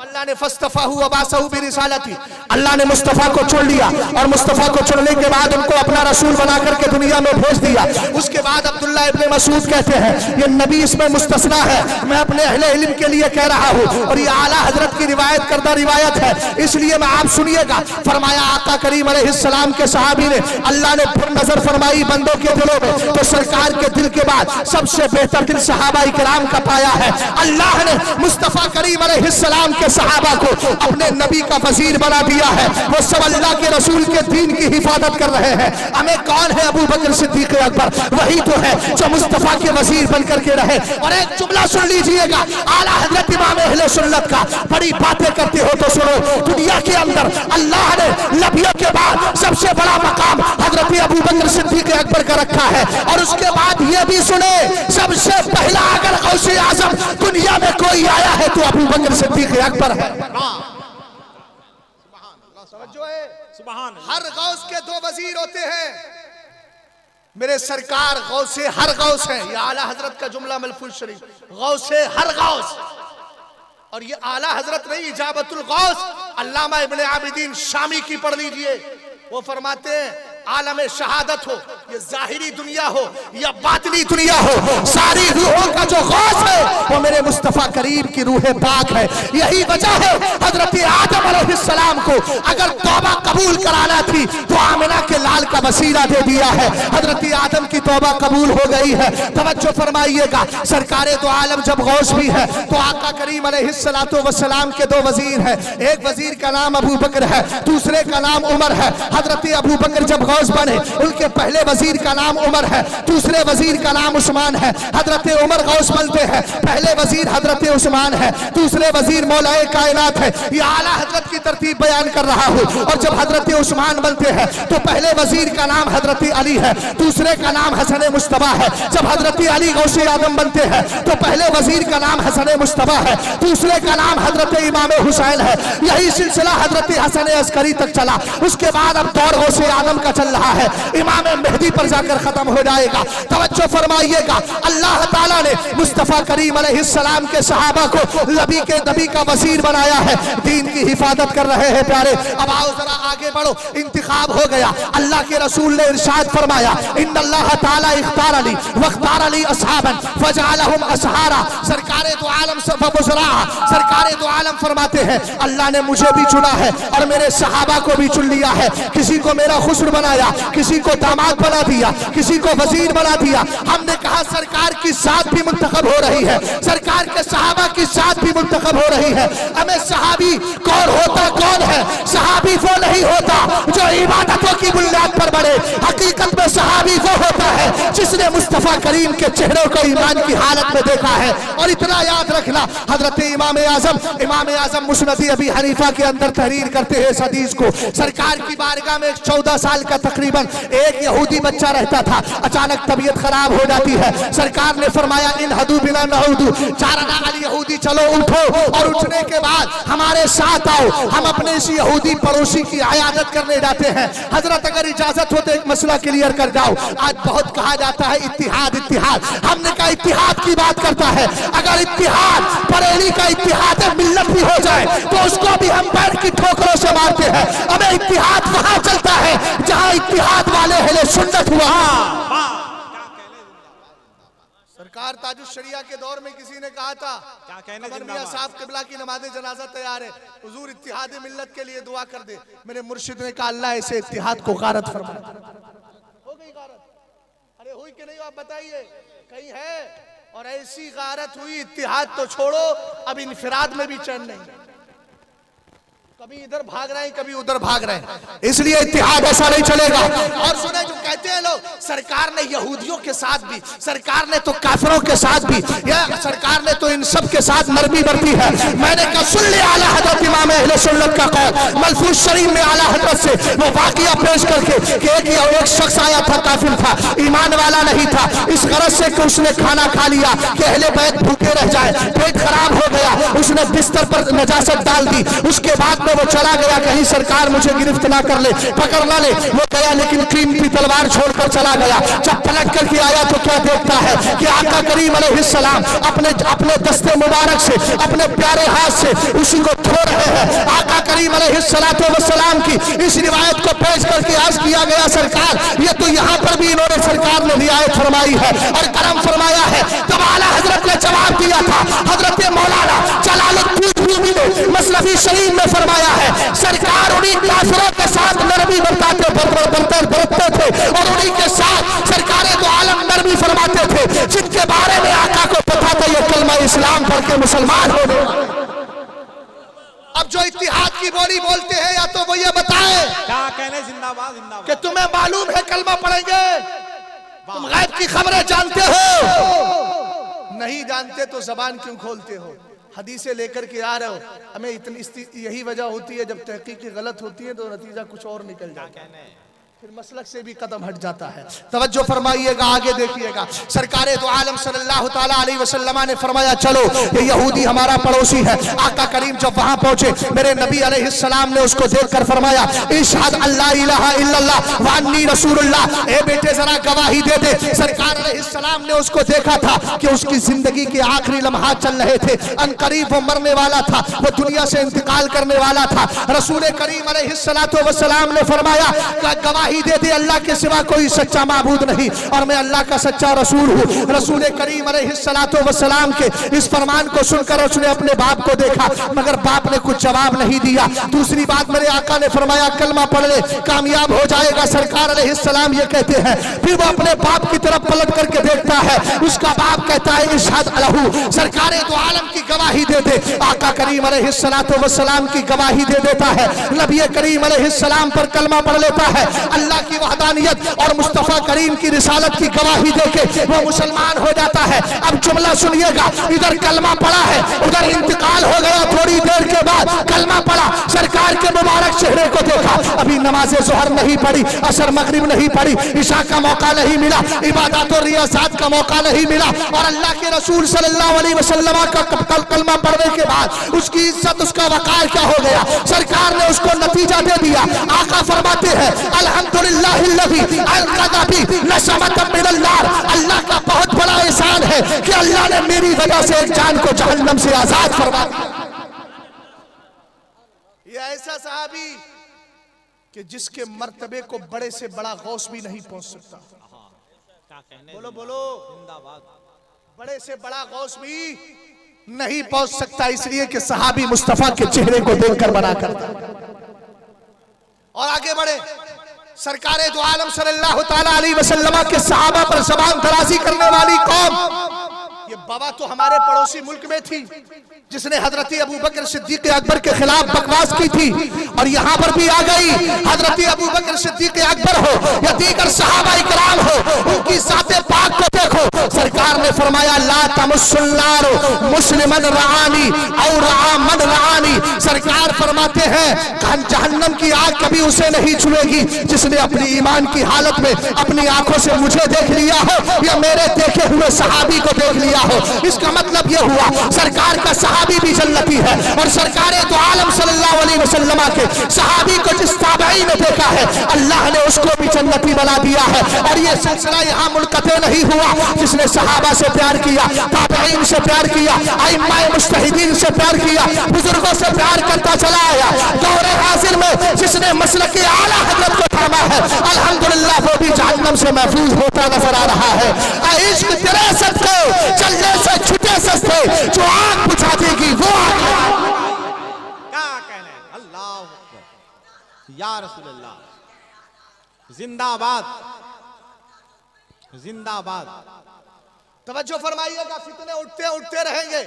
अल्लाह ने फस्तफाहु वबासहु बिरिसालती, अल्लाह ने मुस्तफा को चुन लिया और मुस्तफा को चुनने के बाद उनको अपना रसूल बना करके दुनिया में भेज दिया। उसके बाद अब्दुल्लाह इब्ने मसूद कहते हैं ये नबी इसमें मुस्तस्ना है, मैं अपने अहले इल्म के लिए कह रहा हूँ और ये आला हजरत की रिवायत करदा रिवायत है, इसलिए मैं आप सुनिएगा। फरमाया आका करीम अलैहिस्सलाम के सहाबी ने अल्लाह ने फिर नजर फरमाई बंदों के दिलों में तो सरकार के दिल के बाद सबसे बेहतर दिल सहाबा इकराम का पाया है। अल्लाह ने मुस्तफा करीम अलैहिस्सलाम के सहाबा को अपने नबी का वजीर बना दिया है, वो सब अल्लाह के रसूल के दीन की हिफाजत कर रहे हैं। हमें कौन है अबू बकर सिद्दीक अकबर, वही तो है जो मुस्तफा के वजीर बनकर के रहे। और एक जुमला सुन लीजिएगा आला हजरत इमाम अहले सुन्नत का, बड़ी बातें करते हो तो सुनो। दुनिया के अंदर अल्लाह ने नबियों के बाद सबसे बड़ा मकाम हजरत अबू बकर सिद्दीक अकबर का रखा है। और उसके बाद ये भी सुने सबसे पहला अगर गौसे आजम दुनिया में कोई आया है तो अबू बकर सिद्दीक अकबर है। हर गौस के दो वजीर होते हैं, मेरे सरकार गौसे हर गौस है। ये आला हजरत का जुमला महफूज शरीफ, गौसे हर गौस। और ये आला हजरत नहीं, इजाबतुल गौस अल्लामा इब्ने आबिदीन शामी की पढ़ लीजिए। वो फरमाते हैं आलम शहादत हो, ये जाहिरी दुनिया हो या बातिनी दुनिया हो, सारी रूहों का जो गौस है वो मेरे मुस्तफा करीम की रूह पाक है। यही वजह है हजरत आदम अलैहिस्सलाम को अगर तौबा कबूल कराना थी तो आमिना के लाल का वसीला दे दिया है। हजरत आदम की तौबा कबूल हो गई है। तवज्जो फरमाइएगा, सरकारे तो आलम जब गौस भी है तो आका करीम अलैहिस्सलातु वस्सलाम के दो वजीर हैं। एक वजीर का नाम अबू बकर है, दूसरे का नाम उमर है। हजरत अबू बकर जब गौस बने उनके पहले वजीर का नाम उमर है, दूसरे वजीर का नाम उस्मान है। हजरत उमर गौस बनते हैं, पहले वजीर हजरत उस्मान है, दूसरे वजीर मौलाए कायनात है। ये आला हजरत की तरतीब बयान कर रहा हूँ। और जब हजरत उस्मान बनते हैं तो पहले वजीर का नाम हजरत अली है, दूसरे का नाम हसन मुस्तफा है। जब हजरत अली गौसे आजम बनते हैं तो पहले वजीर का नाम हसन मुस्तफा है, दूसरे का नाम हजरत इमाम हुसैन है। यही सिलसिला हजरत हसन अस्करी तक चला। उसके बाद अब दौर गौसे आजम का चल रहा है, इमाम मेहदी पर जाकर खत्म हो जाएगा। तवज्जो फरमाइएगा, अल्लाह ताला ने मुस्तफा करीम अलैहिस्सलाम के सहाबा को नबी का वजीर बनाया है, दीन की हिफाजत कर रहे हैं। प्यारे अब आओ जरा आगे बढ़ो। इंतखाब हो गया, अल्लाह के रसूल ने इरशाद फरमाया इन्नल्लाह ताला इख्तार अली वख्तार अली असहाबन फजअलहुम असहारा। सरकारे दो आलम सरकारे दो आलम फरमाते हैं अल्लाह ने मुझे भी चुना है और मेरे सहाबा को भी चुन लिया है। किसी को मेरा खुस्र बनाया, किसी को दामाद बना दिया, किसी को वजीर बना दिया। हमने कहा सरकार की साथ भी मुंतखब हो रही है, सरकार के सहाबा की साथ भी मुंतखब हो रही है। हमें सहाबी कौन होता कौन है? सहाबी वो नहीं होता जो इबादतों की बुनियाद पर बढ़े, हकीकत में सहाबी वो होता है जिसने मुस्तफा मुस्तफ़ा करीम के चेहरे को ईमान की हालत में देखा है। और इतना याद रखना, हजरत इमाम आजम मुस्नद अबी हनीफा के अंदर तहरीर करते हैं इस हदीस को। सरकार की बारगाह में एक 14 साल का तकरीबन एक यहूदी बच्चा रहता था। अचानक तबीयत खराब हो जाती है। सरकार ने फरमाया इन हदू बिना नहूदू, चारना अल यहूदी, चलो उठो और उठने के बाद हमारे साथ आओ, हम अपने इस यहूदी पड़ोसी की इयादत करने जाते हैं। हजरत अगर इजाजत हो तो एक मसला क्लियर कर जाओ। आज बहुत कहा जाता है इत्तिहाद इत्तिहाद, हमने कहा इत्तिहाद की बात करता है। अगर इत्तिहाद बरेली का इत्तिहाद मिल्लत भी हो जाए तो उसको भी हम पैर की ठोकरों से मारते हैं। हमें इत्तिहाद वहां चलता है जहां इत्तिहाद वाले अहले सुन्नत हुआ। सरकार ताजुश शरिया के दौर में किसी ने कहा था कमर मियां साहब किबला की नमाज़े जनाजा तैयार है, हुजूर इत्तिहाद मिल्लत के लिए दुआ कर दे। मेरे मुर्शिद ने कहा अल्लाह ऐसे इत्तिहाद को गारत फरमाए। हो गई गारत? अरे हुई कि नहीं आप बताइए, कहीं है? और ऐसी गारत हुई, इत्तिहाद तो छोड़ो अब इनफिराद में भी चैन नहीं, कभी इधर भाग रहे हैं कभी उधर भाग रहे हैं। इसलिए इत्तिहाद ऐसा नहीं चलेगा। और सुने जो कहते हैं लोग सरकार ने यहूदियों के साथ भी, सरकार ने तो काफिरों के साथ भी, या सरकार ने तो इन सब के साथ नरमी बरती है। मैंने कहा सुन ले आला हजरत इमाम अहले सुन्नत का कौल मलफूज शरीफ में आला हजरत से वो वाकया पेश करके कि एक शख्स आया था, काफिर था, ईमान वाला नहीं था, इस गरज से कि उसने खाना खा लिया कि अहले बैत भूखे रह जाए, पेट खराब हो गया, उसने बिस्तर पर नजासत डाल दी। उसके बाद वो चला गया, कहीं सरकार मुझे गिरफ्त ना कर ले, पकड़ ना ले। वो गया लेकिन कीमती तलवार छोड़कर चला गया। जब पलट करके आया तो क्या देखता है कि आका करीम अलैहिस्सलाम अपने दस्ते मुबारक से, अपने प्यारे हाथ से उसी को धो रहे हैं। आका करीम अलैहिस्सलाम की इस रिवायत को पेश करके अर्ज किया गया सरकार ये तो यहाँ पर भी इन्होंने सरकार ने रियायत फरमाई है और करम फरमाया है। तब आला हजरत ने जवाब दिया था, हजरत मौलाना जलालुद्दीन ने मसलफी शरीफ में फरमाया है सरकार उन्हीं काफिरों के साथ नरमी बरतते थे और उन्हीं के साथ सरकारें तो आलम नरमी फरमाते थे जिनके बारे में आका को पता था ये कलमा इस्लाम पढ़ के मुसलमान हो गए। अब जो इत्तिहाद की बोली बोलते हैं या तो वो ये बताए क्या कहने जिंदाबाद जिंदाबाद कि तुम्हें मालूम है कलमा पढ़ेंगे, तुम गैब की खबरें जानते हो, नहीं जानते तो जबान क्यों खोलते हो? हदीसें लेकर के आ रहे हो, हमें इतनी यही वजह होती है जब तहकीक गलत होती है तो नतीजा कुछ और निकल जाता है, फिर मसलक से भी कदम हट जाता है। तवज्जो फरमाइएगा, आगे देखिएगा। सरकारे दो आलम सल्लल्लाहु ताला अलैहि वसल्लम ने फरमाया चलो ये यहूदी हमारा पड़ोसी है। आका करीम जब वहां पहुंचे मेरे नबी अलैहिस्सलाम ने उसको देखकर फरमाया इशहद अल्ला इलाहा इल्लल्लाह व अन्नी रसूलुल्लाह, ए बेटे जरा गवाही दे दे। सरकार अलैहिस्सलाम ने उसको देखा था कि उसकी जिंदगी के आखिरी लम्हात चल रहे थे, अनकरीब वो मरने वाला था, वो दुनिया से इंतकाल करने वाला था। रसूल करीम अलैहिस्सलातु वस्सलाम ने फरमाया गवाही दे दे अल्लाह के सिवा कोई सच्चा माबूद नहीं और मैं अल्लाह का सच्चा रसूल हूँ। रसूल करीम अलैहिस्सलातु वस्सलाम के इस फरमान को सुनकर उसने अपने बाप को देखा मगर बाप ने कुछ जवाब नहीं दिया। दूसरी बात मेरे आका ने फरमाया कलमा पढ़ ले कामयाब हो जाएगा। सरकार अलैहिस्सलाम ये कहते हैं, फिर वो अपने बाप की तरफ पलट करके देखता है, उसका बाप कहता है इशहद अलहू, सरकारे दो आलम की गवाही दे दे। आका करीम अलैहिस्सलातु वस्सलाम की गवाही दे देता है, नबी करीम अलैहिस्सलाम पर कलमा पढ़ लेता है। अल्लाह की वहदानियत और मुस्तफा करीम की रिसालत की गवाही देके वो मुसलमान हो जाता है। अब जुमला सुनिएगा, इधर कलमा पढ़ा है उधर इंतकाल हो गया, थोड़ी देर के बाद कलमा पढ़ा, सरकार के मुबारक चेहरे को देखा, अभी नमाज़े ज़ोहर नहीं पढ़ी, असर मगरिब नहीं पढ़ी, इशा का मौका नहीं मिला, इबादत और रियासत का मौका नहीं मिला और अल्लाह के रसूल सल्लल्लाहु अलैहि वसल्लम का कलमा पढ़ने के बाद उसकी इज्जत उसका वकार क्या हो गया। सरकार ने उसको नतीजा दे दिया। आका फरमाते हैं अल्लाह का बहुत बड़ा एहसान है कि अल्लाह ने मेरी वजह से एक जान को जहन्नम से आजाद फरमा दिया। ये ऐसा सहाबी कि जिसके मर्तबे को बड़े से बड़ा गौस भी नहीं पहुंच सकता। बोलो बोलो जिंदाबाद। बड़े से बड़ा गौस भी नहीं पहुंच सकता, इसलिए कि सहाबी मुस्तफा के चेहरे को देखकर बना करता। और आगे बढ़े, सरकारे दो आलम सल्लल्लाहु ताला अलैहि वसल्लम के सहाबा पर ज़बान दराजी करने वाली कौम, ये बाबा तो हमारे पड़ोसी मुल्क में थी जिसने हजरत अबू बकर सिद्दीक अकबर के खिलाफ बकवास की थी और यहाँ पर भी आ गई। हजरत अबू बकर सिद्दीक अकबर हो या दीगर सहाबा इकराम हो, उनकी ज़ाते पाक को देखो, तमस्सुल्लारो मुस्लिमन रआनी और रआमन रआनी। सरकार फरमाते हैं जहन्नम की आग कभी उसे नहीं छुएगी जिसने अपनी ईमान की हालत में अपनी आंखों से मुझे देख लिया हो या मेरे देखे हुए सहाबी को देख लिया हो। इसका मतलब यह हुआ सरकार का सहाबी भी जन्नती है और सरकारे तो आलम सल्लल्लाहु अलैहि वसल्लम के सहाबी को जिस ताबई ने देखा है अल्लाह ने उसको भी जन्नती बना दिया है। और ये सिलसिला यहाँ मुनक़ते नहीं हुआ। जिसने सहाबा से प्यार किया, ताबईन से प्यार किया, अइम्माए मुज्तहिदीन से प्यार किया, बुजुर्गों से प्यार करता चला आया। दौरे हाजिर में जिसने मसलक आला हजरत को थामा है अल्हम्दुलिल्लाह वो भी जहन्नम से महफूज होता नजर आ रहा है। इश्क तेरे सस्ते चलने से छुटे सस्ते जो आग बुझा देगी वो आग। क्या कहना है? अल्लाह अकबर, या रसूलल्लाह, जिंदाबाद जिंदाबाद। तवज्जो फरमाइएगा, फितने उठते उठते रहेंगे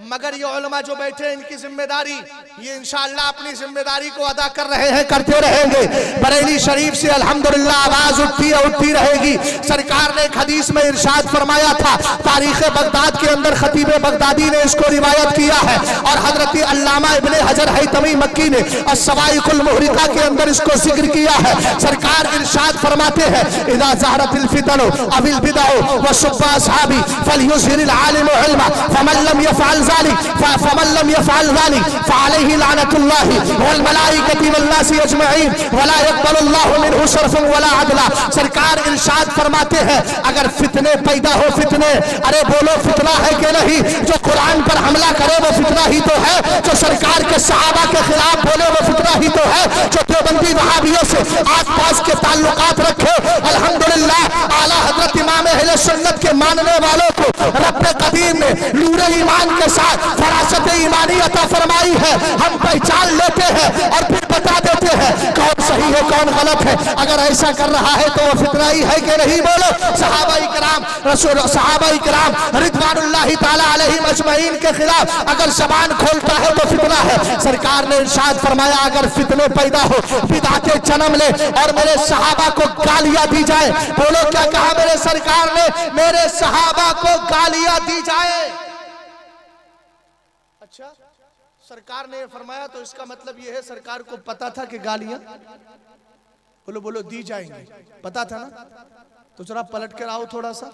मगर ये उलमा जो बैठे इनकी जिम्मेदारी ये इंशाअल्लाह अपनी जिम्मेदारी को अदा कर रहे हैं, करते रहेंगे। बरेली शरीफ से अल्हम्दुलिल्लाह आवाज उठती रहेगी। सरकार ने एक हदीस में इरशाद फरमाया था, तारीख बगदाद के अंदर खतीब बगदादी ने इसको रिवायत किया है और हजरत अल्लामा इब्ने हजर हैतमी मक्की ने अस्सवाइकुल मुहरिका के अंदर इसको जिक्र किया है। सरकार इरशाद फरमाते हैं, इज़ा ज़हरतिल फितनु अविल बिदअु व सुब्बा असहाबी फलयुज़हिरिल आलिमु इल्मा फमन लम यफ़अल फमन लम यफ़अल ज़ालिक फ़अलैहि लानतुल्लाहि वल मलाइकति वन नासि अजमईन वला यक़बलुल्लाहु मिनहु सर्फ़न वला अदला। सरकार इरशाद फरमाते हैं, अगर फितने पैदा हो, फितने, अरे बोलो फितना है कि नहीं? जो कुरान पर हमला करे वो फितना ही तो है, जो सरकार के सहाबा के खिलाफ बोले वो फितना ही तो है, जो देवबंदी वहाबियों से आस-पास के ताल्लुकात रखे। अल्हम्दुलिल्लाह आला हजरत इमाम अहले सुन्नत के मानने वालों को रब्बे कदीर ने नूरे ईमान के साथ फरासत ईमानी अता फरमाई है। हम पहचान लेते हैं और फिर बता देते हैं कौन सही है कौन गलत है। अगर ऐसा कर रहा है तो वो फितना ही है कि नहीं? बोलो। सहाबाई कराम रसूल सहाबाई कराम रिदवानुल्लाहि ताला अलैहिम अजमईन के खिलाफ अगर ज़बान खोलता है तो फितना है। सरकार ने इरशाद फरमाया, अगर फितने पैदा हो, बिदअतें जन्म ले और मेरे सहाबा को गालियां दी जाए। बोलो क्या कहा मेरे सरकार ने? मेरे सहाबा को गालियां दी जाए। अच्छा, सरकार ने फरमाया तो इसका मतलब यह है सरकार को पता था कि गालियां बोलो बोलो दी जाएंगी, पता था ना? तो जरा पलट कर आओ, थोड़ा सा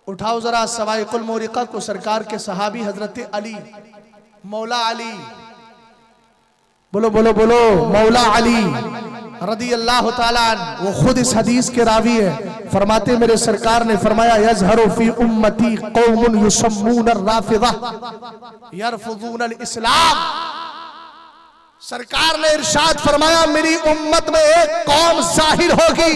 उठाओ जरा सवाइकुल मुहरिका को। सरकार के सहाबी हजरत अली, मौला अली, बोलो बोलो बोलो, मौला अली रदी अल्लाह ताला अन्हु, वो खुद इस हदीस के रावी है। फरमाते मेरे सरकार ने फरमाया, यज़हरु फी उम्मती कौमुन युसम्मून अर्राफिदा यरफुज़ून अल-इस्लाम। सरकार ने इरशाद फरमाया, मेरी उम्मत में एक कौम जाहिर होगी।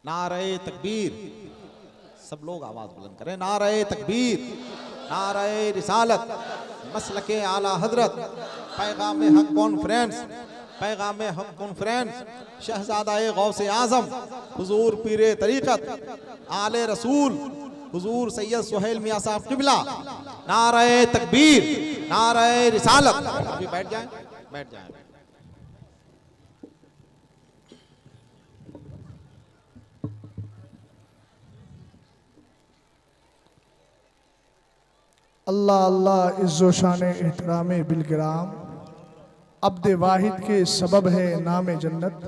नारे तकबीर, सब लोग आवाज बुलंद करें। नारे तकबीर, नारे रिसालत, मसलके आला हजरत, पैगाम हक कॉन्फ्रेंस, पैगाम हक कॉन्फ्रेंस, शहजादाए गौसे आजम हुजूर पीरे तरीकत आले रसूल हुजूर सैयद सुहेल मियां साहब किबला। नारे तकबीर, नारे रिसालत। अभी बैठ जाएं, बैठ जाएं। अल्लाह अल्लाह इज़्ज़ो शाने एहतरामे बिलगिराम, अब्द वाहिद के सबब है नामे जन्नत।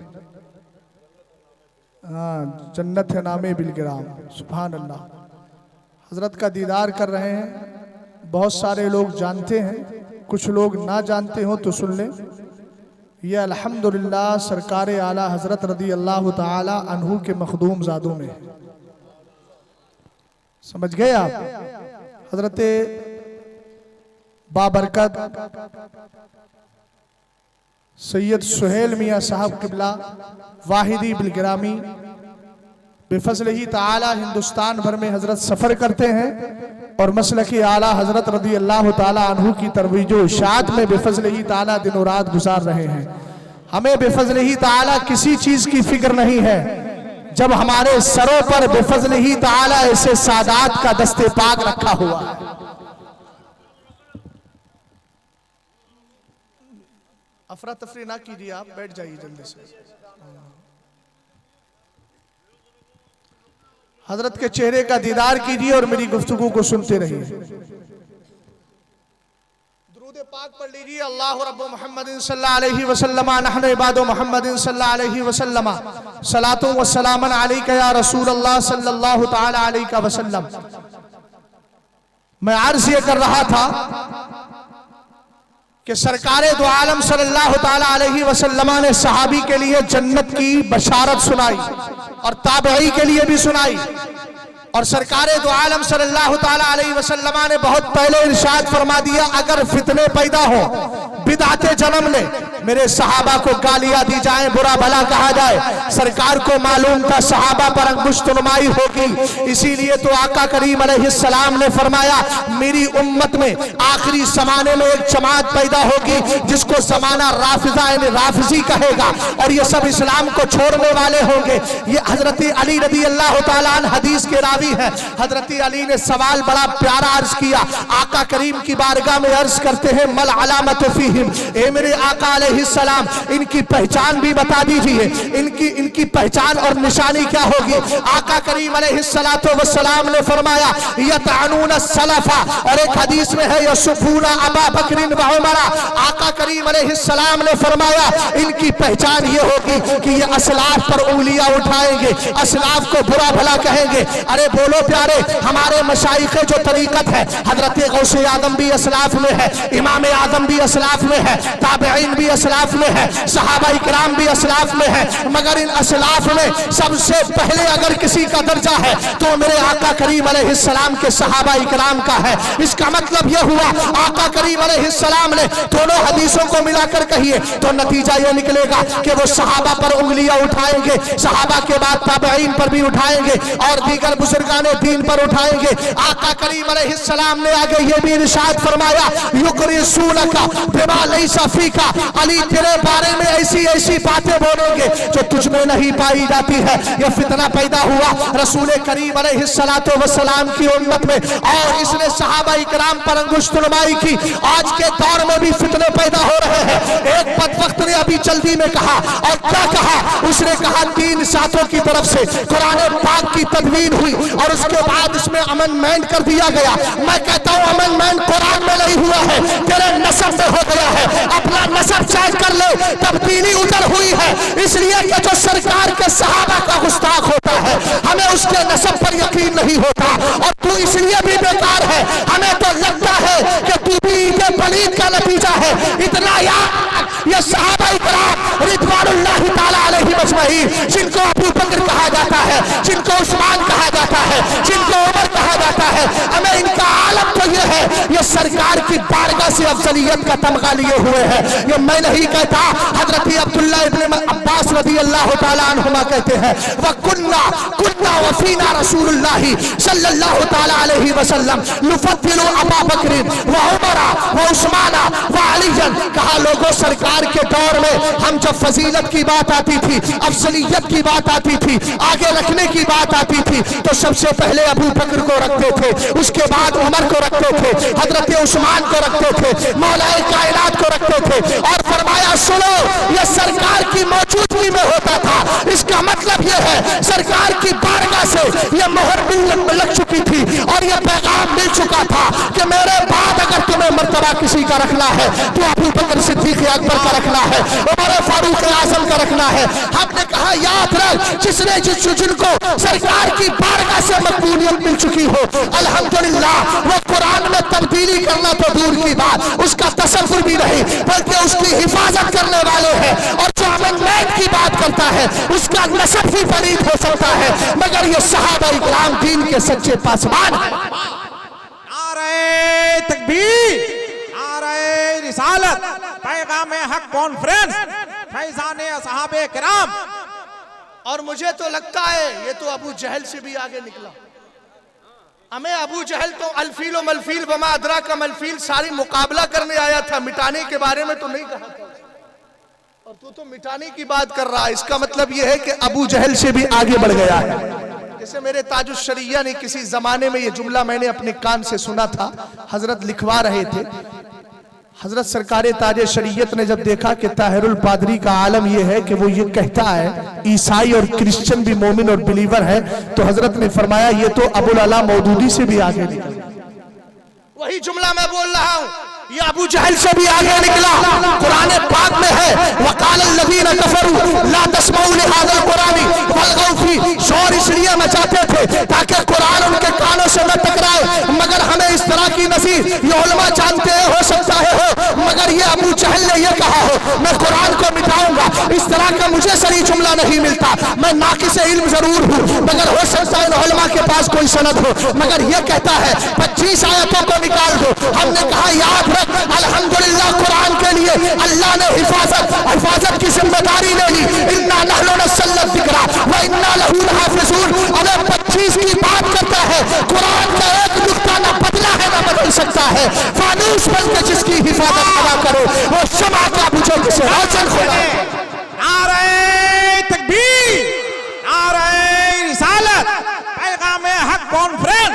हाँ, जन्नत है नामे बिलगिराम। सुभान अल्लाह। हजरत का दीदार कर रहे हैं। बहुत सारे लोग जानते हैं, कुछ लोग ना जानते हो तो सुन लें। यह अल्हम्दुलिल्लाह सरकार आला हजरत रदी अल्लाह ताला अन्हु के मखदूम ज़ादों में। समझ गए आप? हजरत बाबरकत सैयद सुहेल मियाँ साहब किबला वाहिदी बिलग्रामी बेफज़ल ही ताला हिंदुस्तान भर में हजरत सफ़र करते हैं और मसलकी आला हजरत रदी अल्लाह ताला अन्हु की तरवीजो इशाअत में बेफज़ल ही ताला दिनों रात गुजार रहे हैं। हमें बेफज़ल ही ताला किसी चीज़ की फिक्र नहीं है जब हमारे सरों पर बेफज़ल ही ताला ऐसे सादात का दस्ते पाक रखा हुआ है। अफरा तफरी ना कीजिए, आप बैठ जाइए जल्दी से। हजरत के चेहरे का दीदार कीजिए और मेरी गुफ्तगू को सुनते रहिए। दुरूद पाक पढ़ लीजिए। अल्लाहु रब्बु मुहम्मदिन सल्लल्लाहु अलैहि वसल्लम नहनु इबादु मुहम्मदिन सल्लल्लाहु अलैहि वसल्लम सलातु व सलामन अलैका या रसूल अल्लाह सल्लल्लाहु तआला अलैहि वसल्लम। मैं अर्ज़ ये कर रहा था कि सरकारे दो आलम सल्लल्लाहु ताला अलैहि वसल्लम ने सहाबी के लिए जन्नत की बशारत सुनाई और ताबई के लिए भी सुनाई। और सरकारे दो आलम सल्लल्लाहु ताला अलैहि वसल्लम ने बहुत पहले इरशाद फरमा दिया, अगर फितने पैदा हो, बिदअतें जन्म ले, मेरे सहाबा को गालियां दी जाए, बुरा भला कहा जाए, सरकार को मालूम था सहाबा पर अंगुश्तनुमाई होगी। इसीलिए तो आका करीम अलैहिस्सलाम ने फरमाया, मेरी उम्मत में आखिरी जमाने में एक जमात पैदा होगी जिसको जमाना राफिजा यानी राफिजी कहेगा और ये सब इस्लाम को छोड़ने वाले होंगे। ये हजरत अली रदी अल्लाह ताला अन्हु हदीस के रावी है। हजरत अली ने सवाल बड़ा प्यारा अर्ज किया। आका करीम की बारगाह में अर्ज करते हैं, मल अलामत फीहिम, ए मेरे आका अलैहिस्सलाम इनकी पहचान भी बता दीजिए, इनकी पहचान और निशानी क्या होगी। आका करीम अलैहिस्सलातु वस्सलाम ने फरमाया, यतअनून सलफा, और एक हदीस में है यसुफूना अबा बकरिन व उमरा। आका करीम अलैहिस्सलाम ने फरमाया इनकी पहचान ये होगी कि ये असलाफ पर उंगलियां उठाएंगे, असलाफ को बुरा भला कहेंगे। अरे बोलो प्यारे, हमारे मशाइख जो तरीकत है, हजरत गौसे आदम भी असलाफ में है, इमाम आजम भी असलाफ में है, ताबईन भी असलाफ में है, सहाबा इकराम भी असलाफ में है, मगर इन असलाफ में सबसे पहले अगर किसी का दर्जा है तो मेरे आका करीम अलैहिस्सलाम के सहाबा इकराम का है। इसका मतलब यह हुआ आका करीम अलैहिस्सलाम ने दोनों हदीसों को मिलाकर कहिए तो नतीजा यह निकलेगा कि वो सहाबा पर उंगलियां उठाएंगे, सहाबा के बाद ताबईन पर भी उठाएंगे और दीगर बुजुर्गाने दीन पर उठाएंगे। आका करीम अलैहिस्सलाम ने आगे ये भी इरशाद फरमाया, युकरिसूनका बिमा लैसा फीका, अली तेरे बारे में ऐसी ऐसी बातें बोलेंगे जो तुझ में नहीं पाई जाती है। यह फितना पैदा हुआ रसूल करीम अलैहिस्सलातु वस्सलाम की उम्मत में और इसने सहाबा इकराम पर अंगुश्तनुमाई की। आज के दौर में भी फितने पैदा हो रहे हैं। एक बदबख्त ने अभी जल्दी में कहा, और क्या कहा, उसने कहा 3 साथों की तरफ से कुरान पाक की तदवीन हुई और उसके बाद इसमें अमेंडमेंट कर दिया गया। मैं कहता हूं अमेंडमेंट कुरान में नहीं हुआ है, तेरे नसब में हो गया है। अपना नसब चेंज कर ले, तब्दीली उधर हुई है। इसलिए कि जो सरकार के सहाबा का गुस्ताख होता है हमें उसके नसब पर यकीन नहीं होता और तू इसलिए भी बेकार है। हमें तो लगता है कि तू भी ये बलीद का नतीजा है। इतना याद, ये सहाबा इकराम रिदवानुल्लाहि ताला अलैहि अजमईन, जिनको अबू बकर कहा जाता है, जिनको उस्मान कहा जाता है, जिनको उमर कहा जाता है, हमें इनका आलम तो ये है, ये सरकार की बारगाह से अफजलियत का तमगा लिए हुए हैं। ये मैं नहीं कहता, हजरत अब्दुल्लाह इब्न अब्बास रज़ी अल्लाह ताला अन्हुमा कहते हैं, व कुन्ना वफीना रसूलुल्लाह सल्लल्लाहु ताला अलैहि वसल्लम नुफद्दिलु अबा बकर व उमर व उस्मान व अली। कहा लोगों, सरकार के दौर में हम जब फजीलत की बात आती थी, अफजलियत की बात आती थी, आगे रखने की बात आती थी तो सबसे पहले अबू बकर को रखते थे, उसके बाद उमर को रखते थे, हजरत उस्मान को रखते थे, मौलाए कायनात को रखते थे। और फरमाया सुनो, यह सरकार की मौजूदगी में होता था। इसका मतलब यह है सरकार की बारगाह से यह मोहर लग चुकी थी और यह पैगाम मिल चुका था कि मेरे बाद अगर तुम्हें मर्तबा किसी का रखना है तो अबू बकर सिद्दीक अकबर का रखना है, उमर फारूक आजम का रखना है। हमने कहा याद रख, जिसने जिनको सरकार की बारगाह से मकबूलियत मिल चुकी हो, अल्हम्दुलिल्लाह, वो कुरान में तब्दीली करना तो दूर की बात, उसका तसव्वुर भी नहीं बल्कि उसकी हिफाजत करने वाले हैं। है उसका नसब ही पलीद हो सकता है, मगर ये सहाबा इकराम दीन के सच्चे पासवान हैं। नारे तकबीर, नारे रिसालत, पैगाम हक कॉन्फ्रेंस, फैजाने असहाबे किराम। और मुझे तो लगता है ये तो अबू जहल से भी आगे निकला। हमें अबू जहल तो अल्फील मलफील वमा अदरा का मलफील सारी मुकाबला करने आया था, मिटाने के बारे में तो नहीं कहा था, और तू तो मिटाने की बात कर रहा है। इसका मतलब यह है कि अबू जहल से भी आगे बढ़ गया है। जैसे मेरे ताजुश शरिया ने किसी जमाने में ये जुमला मैंने अपने कान से सुना था, हजरत लिखवा रहे थे। हजरत सरकारे ताज शरीयत ने जब देखा कि ताहिरुल पादरी का आलम यह है कि वो ये कहता है ईसाई और क्रिश्चियन भी मोमिन और बिलीवर है, तो हजरत ने फरमाया ये तो अबुल अला मौदूदी से भी आगे निकला। वही जुमला मैं बोल रहा हूँ, ये अबू जहल से भी आगे निकला। कुरान पाक में है वकाल लदीन कफरू ला तस्माउ लिहाज़ल कुरानी वल्गौ फी, शोर इसलिए मचाते थे ताकि कुरान उनके कानों से न टकराए, मगर हमें इस तरह की नसीहत ये उलमा जानते हैं, हो सकता है हो, मगर ये अबू जहल ने ये कहा हो मैं कुरान को मिटाऊंगा, इस तरह का मुझे सही जुमला नहीं मिलता। मैं नाकिस इल्म जरूर हूँ, मगर हो सकता है उलमा के पास कोई सनद हो, मगर ये कहता है 25 आयतों को निकाल दो। हमने कहा याद रख, अल्हम्दुलिल्लाह कुरान के लिए अल्लाह ने हिफाजत की जिम्मेदारी ले ली। इन्ना नहनु नज़्ज़लना ज़िक्रा व इन्ना लहू लहाफ़िज़ून। अबे 25 की बात करता है, कुरान का एक नुक्ता ना बदला है ना बदल सकता है। फानूस बन के जिसकी हिफाजत अदा करो वो शमा का बुझो जिसे रोशन खुदा। नारे तकबीर, नारे रिसालत, पैगाम हक कॉन्फ्रेंस।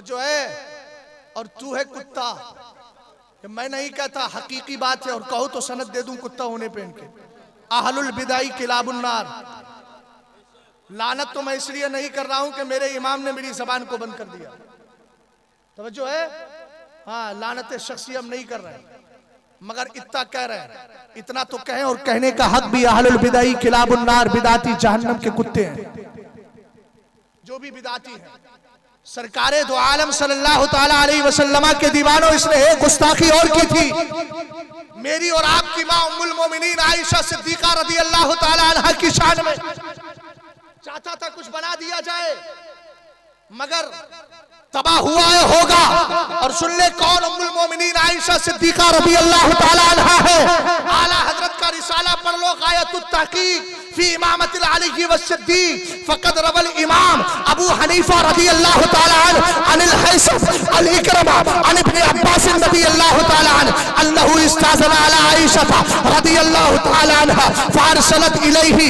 जो है और तू है कुत्ता, मैं नहीं कहता, हकीकी बात है, और कहो तो सनद दे दूं कुत्ता होने पे इनके। अहलुल बिदाई किलाबुन्नार। लानत तो मैं इसलिए नहीं कर रहा हूं कि मेरे इमाम ने मेरी जबान को बंद कर दिया, तवज्जो है। हाँ, लानत शख्सी हम नहीं कर रहे हैं, मगर इतना कह रहे हैं, इतना तो कहें और कहने का हक भी अहलुल बिदाई किलाबुन्नार, बिदाती जहन्नम के कुत्ते हैं जो भी बिदाती हैं। सरकारे दो आलम सल्लल्लाहु ताला अलैहि वसल्लम के दीवानों, इसने एक गुस्ताखी और की थी, मेरी और आपकी मां उम्मुल मोमिनीन आयशा सिद्दीका रदी अल्लाह ताला अन्हा की शान में। चाहता था कुछ बना दिया जाए, मगर तबाह हुआ है होगा। और सुन ले कौन उम्मुल मोमिनीन आयशा सिद्दीका रदी अल्लाह ताला अन्हा है। आला हजरत का रिसाला पढ़ लो, गायतुत तहकीक फी इमामतिल अली व सिद्दीक फकद रवल इमाम अबू हनीफा रदी अल्लाह ताला अनिल हैसम अल इकरमा अन इब्न अब्बास रदी अल्लाह ताला अन्हु इस्ताज़ना अला आयशा रदी अल्लाह ताला अन्हा फारसलत इलैहि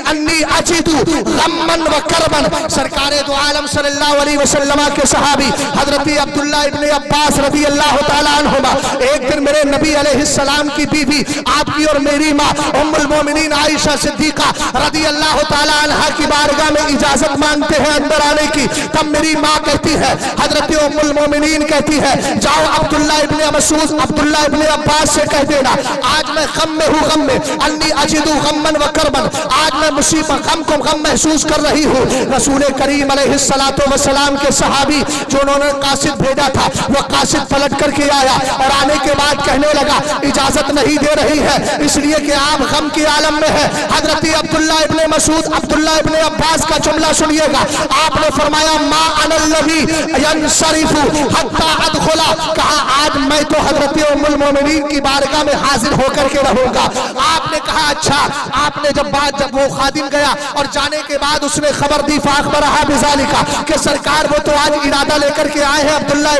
अन्नी अजिदु गम्मन व करबन। सरकारे दो आलम सल्लल्लाहु अलैहि वसल्लम के सहाबी हजरत अब्दुल्लाह इब्न अब्बास रदी अल्लाह ताला अन्हुमा एक दिन मेरे नबी अलैहिस्सलाम की बीवी, आपकी और मेरी मां उम्मुल मोमिनीन आयशा सिद्दीका रदी अल्लाह ताला अन्हा की बारगाह में इजाजत मांगते हैं अंदर आने की। तब मेरी मां कहती है, हजरत उम्मुल मोमिनीन कहती है, जाओ अब्दुल्लाह इब्न मसूद, अब्दुल्लाह इब्न अब्बास से कह देना आज मैं गम में हूँ, गम में, अन्नी अजिदु गम्मन व करबन, आज मैं मुसीबत गम महसूस कर रही हूँ। रसूल करीम अलैहिस्सलातु वस्सलाम के सहाबी जो उन्होंने कासिद भेजा था, वो कासिद पलट करके आया और आने के बाद कहने लगा इजाजत नहीं दे रही है इसलिए कि आप गम के आलम में है। हजरत अब्दुल्लाह इब्न मसूद, अब्दुल्लाह इब्न अब्बास का जुमला सुनिएगा। आपने फरमाया मा अनल्लज़ी यनसरिफु हत्ता अदखुला, कहा आज मैं तो हजरत उम्मुल मोमिनीन की बारगाह में हाजिर होकर के रहूंगा। आपने कहा अच्छा। आपने जब वो खादिम गया और जाने के बाद उसने खबर दी फाखबरहा बिज़ालिका कि सरकार वो तो आज इरादा लेकर के आए हैं, अब्दुल्लाह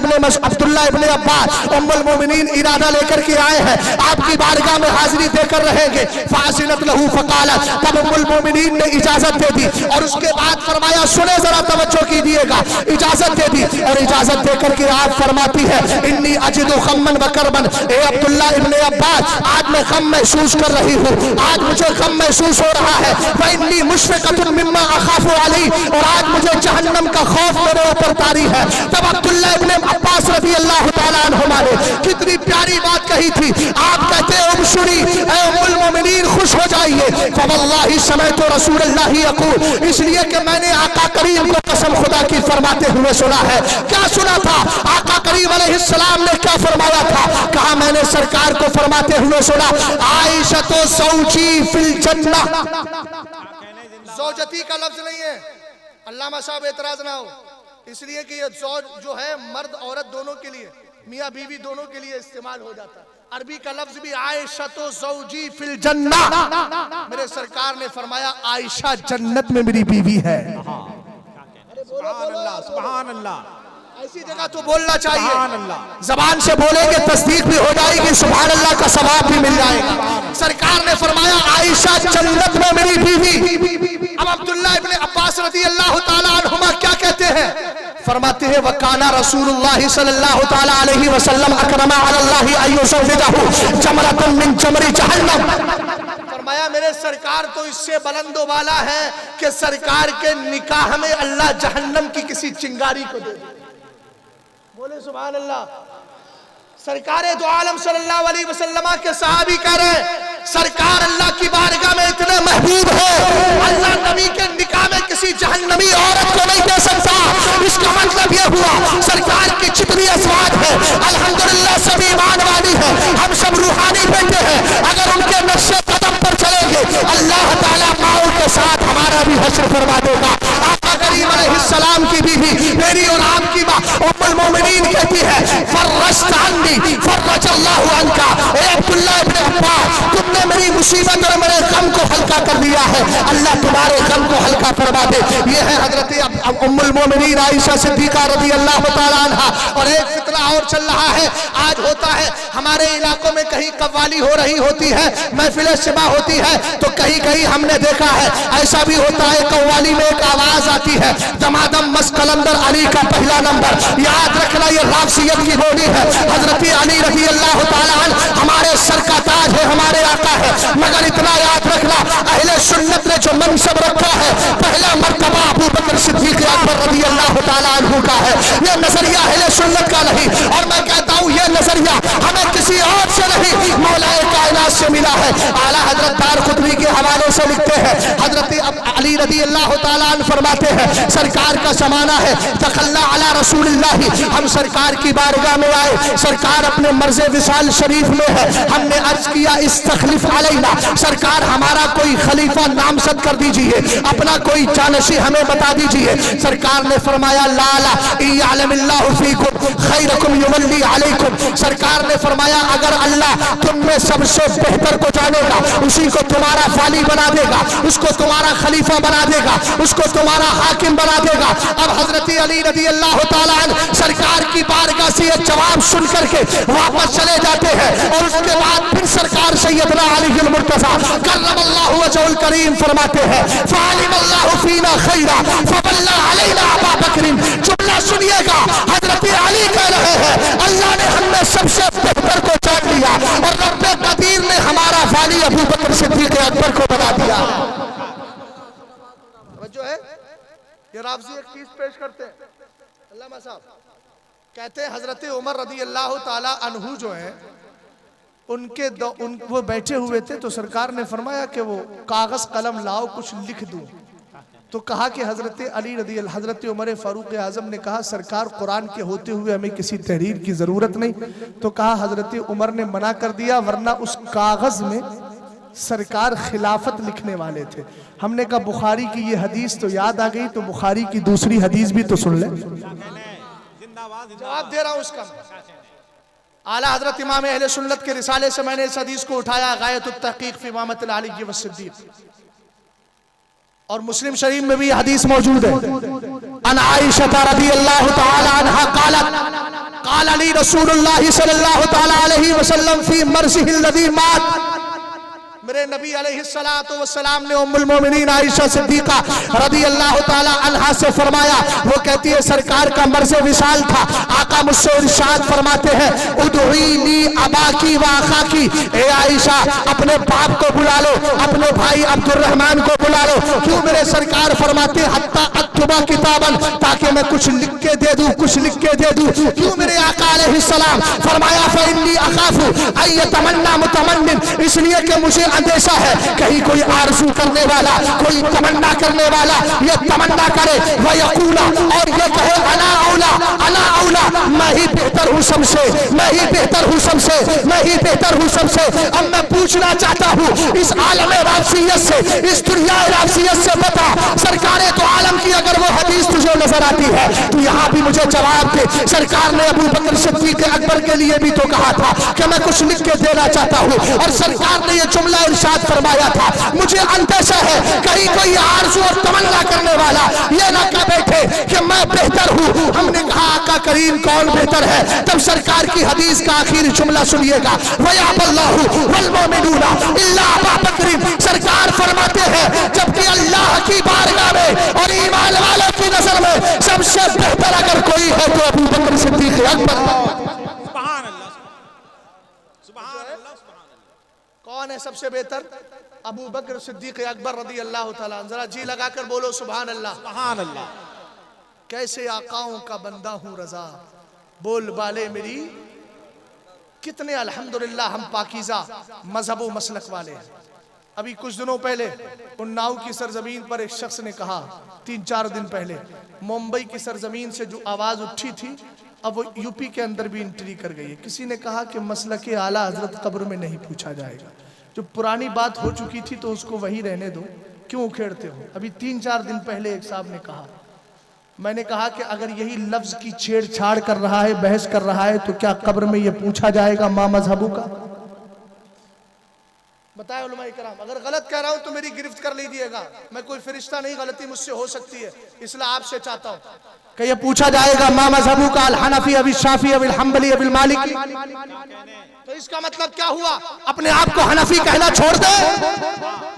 इब्न अब्बास उम्मुल मोमिनीन इरादा लेकर के आए हैं, आपकी बारगाह में हाजिरी देकर रहेंगे। फासिलत लहू फकालत, तब उम्मुल मोमिनीन ने इजाजत दे दी और उसके बाद फरमाया सुने जरा तवज्जो कीजिएगा, इजाजत दे दी और इजाजत देकर के आप फरमाती है इन्नी अजिदु गम्मन व करबन, ए अब्दुल्लाह इब्न अब्बास आज मैं गम महसूस कर रही हूँ, आज मुझे गम महसूस हो रहा है। व इन्नी मुशफ़िक़तुन मिम्मा अख़ाफ़ु अलैहि, और आज मुझे जहन्नम का खौफ मेरे ऊपर तारी है। तब अब्दुल्लाह इब्न अब्बास रज़ी अल्लाह ताला अन्हुमा ने कितनी प्यारी बात कही थी। आप कहते हैं उबशुरी, ए उम्मुल मोमिनीन खुश हो जाइए, फवल्लाहि समेत रसूलुल्लाह यक़ूल, इसलिए कि मैंने आका करीम को कसम खुदा की फरमाते हुए सुना है। क्या सुना था? आका करीम अलैहिस्सलाम ने क्या फरमाया था? कहा मैंने सरकार को फरमाते हुए सुना, आयशा तो ज़ौजी फिल जन्नह। ज़ौजती का लफ्ज नहीं है, अल्लामा साहब एतराज ना हो, इसलिए कि ये ज़ौज जो है मर्द औरत दोनों के लिए, मियाँ बीवी दोनों के लिए इस्तेमाल हो जाता है। अरबी का लफ्ज भी आयशा तो ज़ौजी फिल जन्नह, मेरे सरकार ने फरमाया आयशा जन्नत में मेरी बीवी है। सुभान अल्लाह, सुभान अल्लाह, ऐसी जगह तो बोलना चाहिए, जबान से बोलेंगे तस्दीक भी हो जाएगी, सुभान अल्लाह का सवाब भी मिल जाएगा। सरकार ने फरमाया आयशा जन्नत में मेरी बीवी। अब अब्दुल्लाह इब्ने अब्बास रज़ी अल्लाह ताला अन्हुमा क्या कहते हैं? फरमाते हैं वकाना रसूलुल्लाह सल्लल्लाहु ताला अलैहि वसल्लम अकरमा अलल्लाहि अय्युज़व्विजहु जमरतन मिन जमरी जहन्नम। फरमाया मेरे सरकार तो इससे बुलंद वाला है कि सरकार के निकाह में अल्लाह जहन्नम की किसी चिंगारी को दे। बोले सुभान अल्लाह। सरकार दो आलम सल्लल्लाहु अलैहि वसल्लम के सहाबी कह रहे हैं सरकार अल्लाह की बारगाह में इतने महबूब है, अल्लाह नबी के निकाह में किसी जहन्नमी औरत को नहीं दे सकता। इसका मतलब यह हुआ सरकार की जितनी अज़वाज है अल्हम्दुलिल्लाह सभी ईमान वाली है, हम सब रूहानी बेटे हैं। अगर उनके नक्शे कदम पर चलेंगे अल्लाह ताला माओ के साथ हमारा भी हश्र फरमा देगा। आका करीम अलैहिस्सलाम की बीवी मेरी और आपकी माँ उम्मुल मोमिनीन कहती है फर्रश्त अन्नी फर्रजल्लाहु अन्का, ए अब्दुल्लाह इब्ने अब्बास तुमने मेरी मुसीबत और मेरे गम को हल्का कर दिया है, अल्लाह तुम्हारे गम को हल्का फरमा दे। ये है हजरत उम्मुल मोमिनीन आयशा सिद्दीका रज़ी अल्लाह ताला अन्हा। और एक फितना और चल रहा है, आज होता है हमारे इलाकों में कहीं कव्वाली हो रही होती है, महफिल शिबा होती है, तो कहीं कहीं हमने देखा है ऐसा भी होता है कव्वाली में एक आवाज आती है दमादम मस कलंदर अली का पहला नंबर। याद रखना ये राफसियत की बोली है, हजरत अली रज़ी अल्लाह ताला अन्हु हमारे सर का ताज है, हमारे आका है। मगर इतना याद रखना अहले सुन्नत ने जो मनसब रखा है पहला मर्तबा अबू बकर सिद्दीक अकबर रज़ी अल्लाह ताला अन्हु का है। ये नजरिया अहले सुन्नत का नहीं, और मैं कहता हूँ ये नजरिया हमें किसी और से नहीं मौलाए कायनात से मिला है। आला हजरत दारक़ुतनी के हवाले से लिखते हैं हजरत अली रज़ी अल्लाह ताला अन्हु फरमाते हैं सरकार का जमाना है, तखल्ला अला रसूलिल्लाह, हम सरकार की बारगाह में आए, सरकार अपने मर्ज़े विसाल शरीफ में है, हमने अर्ज किया इस्तखलिफ अलैना, सरकार हमारा कोई खलीफा नामजद कर दीजिए, अपना कोई जानशी हमें बता दीजिए। सरकार ने फरमाया लाला इयअलमिल्लाहु फीकुम खैरकुम युवल्ली अलैकुम, सरकार ने फरमाया अगर अल्लाह तुम में सबसे बेहतर को जानेगा उसी को तुम्हारा फाली बना देगा, उसको तुम्हारा खलीफा बना देगा, उसको तुम्हारा हाकिम बना देगा। अब हजरत अली रज़ी अल्लाह ताला अन्हु सरकार की बारगाह से ये जवाब सुन करके वापस चले जाते हैं, और उसके बाद फिर सरकार सैयदना अली मुर्तज़ा कर्रमल्लाहु वजहुल करीम फरमाते हैं फ़अलिमल्लाहु फीना खैरा फ़वल्ला अलैना अबा बकरिन। जुमला सुनिएगा, हजरत अली कह रहे हैं अल्लाह ने हमने सबसे बेहतर को जान लिया और रब्बे कदीर ने हमारा वाली अबू बकर सिद्दीक अकबर को बना दिया। जो है ये राफ़ज़ी एक चीज पेश करते हैं, अल्लामा साहब कहते हैं हजरत उमर रज़ी अल्लाह ताला अन्हु जो है वो बैठे हुए थे, तो सरकार ने फरमाया कि वो कागज कलम लाओ कुछ लिख दूं। तो कहा कि हजरत उमर फारूक आजम ने कहा सरकार कुरान के होते हुए हमें किसी तहरीर की जरूरत नहीं। तो कहा हजरत उमर ने मना कर दिया, वरना उस कागज में सरकार खिलाफत लिखने वाले थे। हमने कहा बुखारी की ये हदीस तो याद आ गई, तो बुखारी की दूसरी हदीस भी तो सुन ले। जवाब दे रहा हूं उसका। आला हजरत इमाम अहले सुन्नत के रिसाले से मैंने इस हदीस को उठाया, गायतुत तहकीक फी इमामत अली व सिद्दीक, और मुस्लिम शरीफ में भी हदीस मौजूद है। अन आयशा रज़ी अल्लाह ताला अन्हा क़ालत क़ाल अली रसूलुल्लाह सल्लल्लाहु ताला अलैहि वसल्लम फी मर्ज़िहिल लज़ी मात, मेरे नबी अलैहिस्सलातु वस्सलाम ने उम्मुल मोमिनीन आयशा सिद्दीका रज़ी अल्लाह ताला अन्हा से फरमाया, वो कहती है सरकार का मर्ज़े विसाल था, आका मुझसे इरशाद फरमाते हैं उदुईली अबाकी व अखाकी, ए आयशा अपने बाप को बुला लो, अपने भाई अब्दुर्रहमान को बुला लो। क्यों मेरे सरकार फरमाते हत्ता अक्तुबा किताबन, ताकि मैं कुछ लिख के दे दूं, कुछ लिख के दे दूं। क्यों मेरे आका अलैहिस्सलाम फरमाया फ़इन्नी अखाफु अन यतमन्ना मुतमन्निन, इसलिए कि मुझे अंदेशा है कहीं कोई आरज़ू करने वाला, कोई तमन्ना करने वाला ये तमन्ना करे वयकूला, और ये कहे अना औला, अना औला, मैं ही बेहतर हूँ सबसे, मैं ही बेहतर हूँ सबसे, मैं ही बेहतर हूँ सबसे। अब मैं पूछना चाहता हूँ इस आलम राफसियत से, इस दुनिया राफसियत से बता, सरकारें तो आलम की अगर वो हदीस तुझे नजर आती है तो यहाँ भी मुझे जवाब दे। सरकार ने अबू बकर सिद्दीक अकबर के लिए भी तो कहा था कि मैं कुछ लिख के देना चाहता हूँ, और सरकार ने ये जुमला इरशाद फरमाया था, मुझे अंदेशा है कहीं कोई आरज़ू और तमन्ना करने वाला ये ना कह बैठे कि मैं बेहतर हूँ। हमने कहा आका करीम कौन बेहतर है, तब सरकार की हदीस का आखिरी जुमला सुनिएगा, वयाबल्लाहु वल मोमिनूना इल्ला अबा बकर। सरकार फरमाते हैं जबकि अल्लाह की बारगाह में और ईमान वालों की नजर में सबसे बेहतर अगर कोई है तो अबू बकर सिद्दीक अकबर। कौन है सबसे बेहतर? अबू बकर सिद्दीक अकबर रदी अल्लाह ताला। जरा जी लगाकर बोलो सुभान अल्लाह, सुभान अल्लाह। कैसे आकाओं का बंदा हूँ रजा, बोल बाले मेरी कितने अल्हम्दुलिल्लाह हम पाकीज़ा मजहब व मसलक वाले हैं। अभी कुछ दिनों पहले उन्नाव की सरजमीन पर एक शख्स ने कहा, 3-4 दिन पहले मुंबई की सरजमीन से जो आवाज़ उठी थी अब वो यूपी के अंदर भी एंट्री कर गई है। किसी ने कहा कि मसलक आला हजरत कब्र में नहीं पूछा जाएगा। जो पुरानी बात हो चुकी थी तो उसको वही रहने दो, क्यों उखेड़ते हो? अभी 3-4 दिन पहले एक साहब ने कहा, मैंने कहा कि अगर यही लफ्ज की छेड़छाड़ कर रहा है, बहस कर रहा है, तो क्या कब्र में यह पूछा जाएगा मां मजहबू का? बताए उलमाए कराम, अगर गलत कह रहा हूं तो मेरी गिरफ्त कर लीजिएगा, मैं कोई फरिश्ता नहीं, गलती मुझसे हो सकती है, इसलिए आपसे चाहता हूं कि यह पूछा जाएगा मां मजहबू का, अल हनफी अबिल शाफी अबिल हम्बली अबिल मालिकी। तो इसका मतलब क्या हुआ? अपने आप को हनफी कहना छोड़ दे,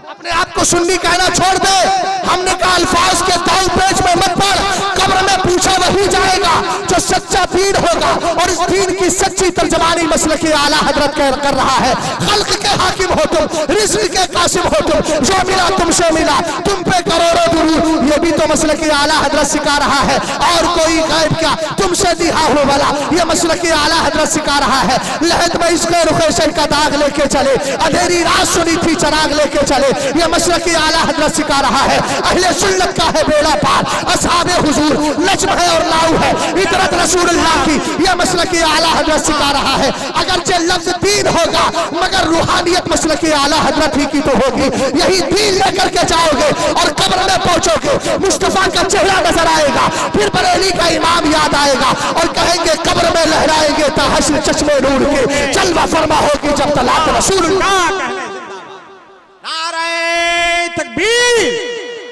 अपने आप को सुन्नी कहना छोड़ दे। हमने कहा अल्फाज के दाव पेज में मत पढ़, कब्र में पूछा वही जाएगा जो सच्चा दीन होगा, और इस दीन की सच्ची तर्जमानी मसलक आला हजरत कर रहा है। खल्क के हाकिम हो तुम, रिज़्क़ के कासिम हो तुम, जो मिला तुमसे मिला, तुम पे करोड़ों दुरूद, ये भी तो मसलक आला हजरत सिखा रहा है। और कोई गैब क्या तुमसे दिहा हो वाला, ये मसलक आला हजरत सिखा रहा है। लहद में इसके रुखैशन का दाग लेके चले, अंधेरी रात सुनी थी चराग लेके चले, ये मसलक आला हजरत सिखा रहा है। अहले सुन्नत का है बेड़ा पार, असहाबे हुजूर नज्म है और लाऊ है, इतरत रसूलुल्लाह की, ये मसलक आला हजरत सिखा रहा है। अगरचे लफ्ज दीन होगा मगर रूहानियत मसलक आला हजरत ही की तो होगी। यही दीन लेकर के जाओगे और कब्र में पहुंचोगे, मुस्तफा का चेहरा नजर आएगा, फिर बरेली का इमाम याद आएगा और कहेंगे कब्र में लहराएंगे ताहश्र चश्मे नूर के, जलवा फरमा होगी जब तलाक रसूलुल्लाह। नारे तकबीर,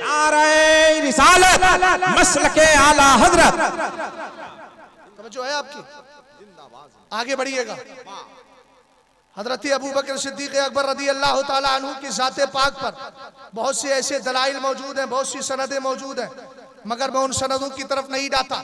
नारे रिसालत, मसलके आला हजरत। समझो है आपकी, आगे बढ़िएगा। हजरत अबू बकर सिद्दीक अकबर रदी अल्लाह ताला अन्हु की ज़ाते पाक पर बहुत से ऐसे दलाइल मौजूद हैं, बहुत सी सनदें मौजूद हैं, मगर मैं उन सनदों की तरफ नहीं जाता,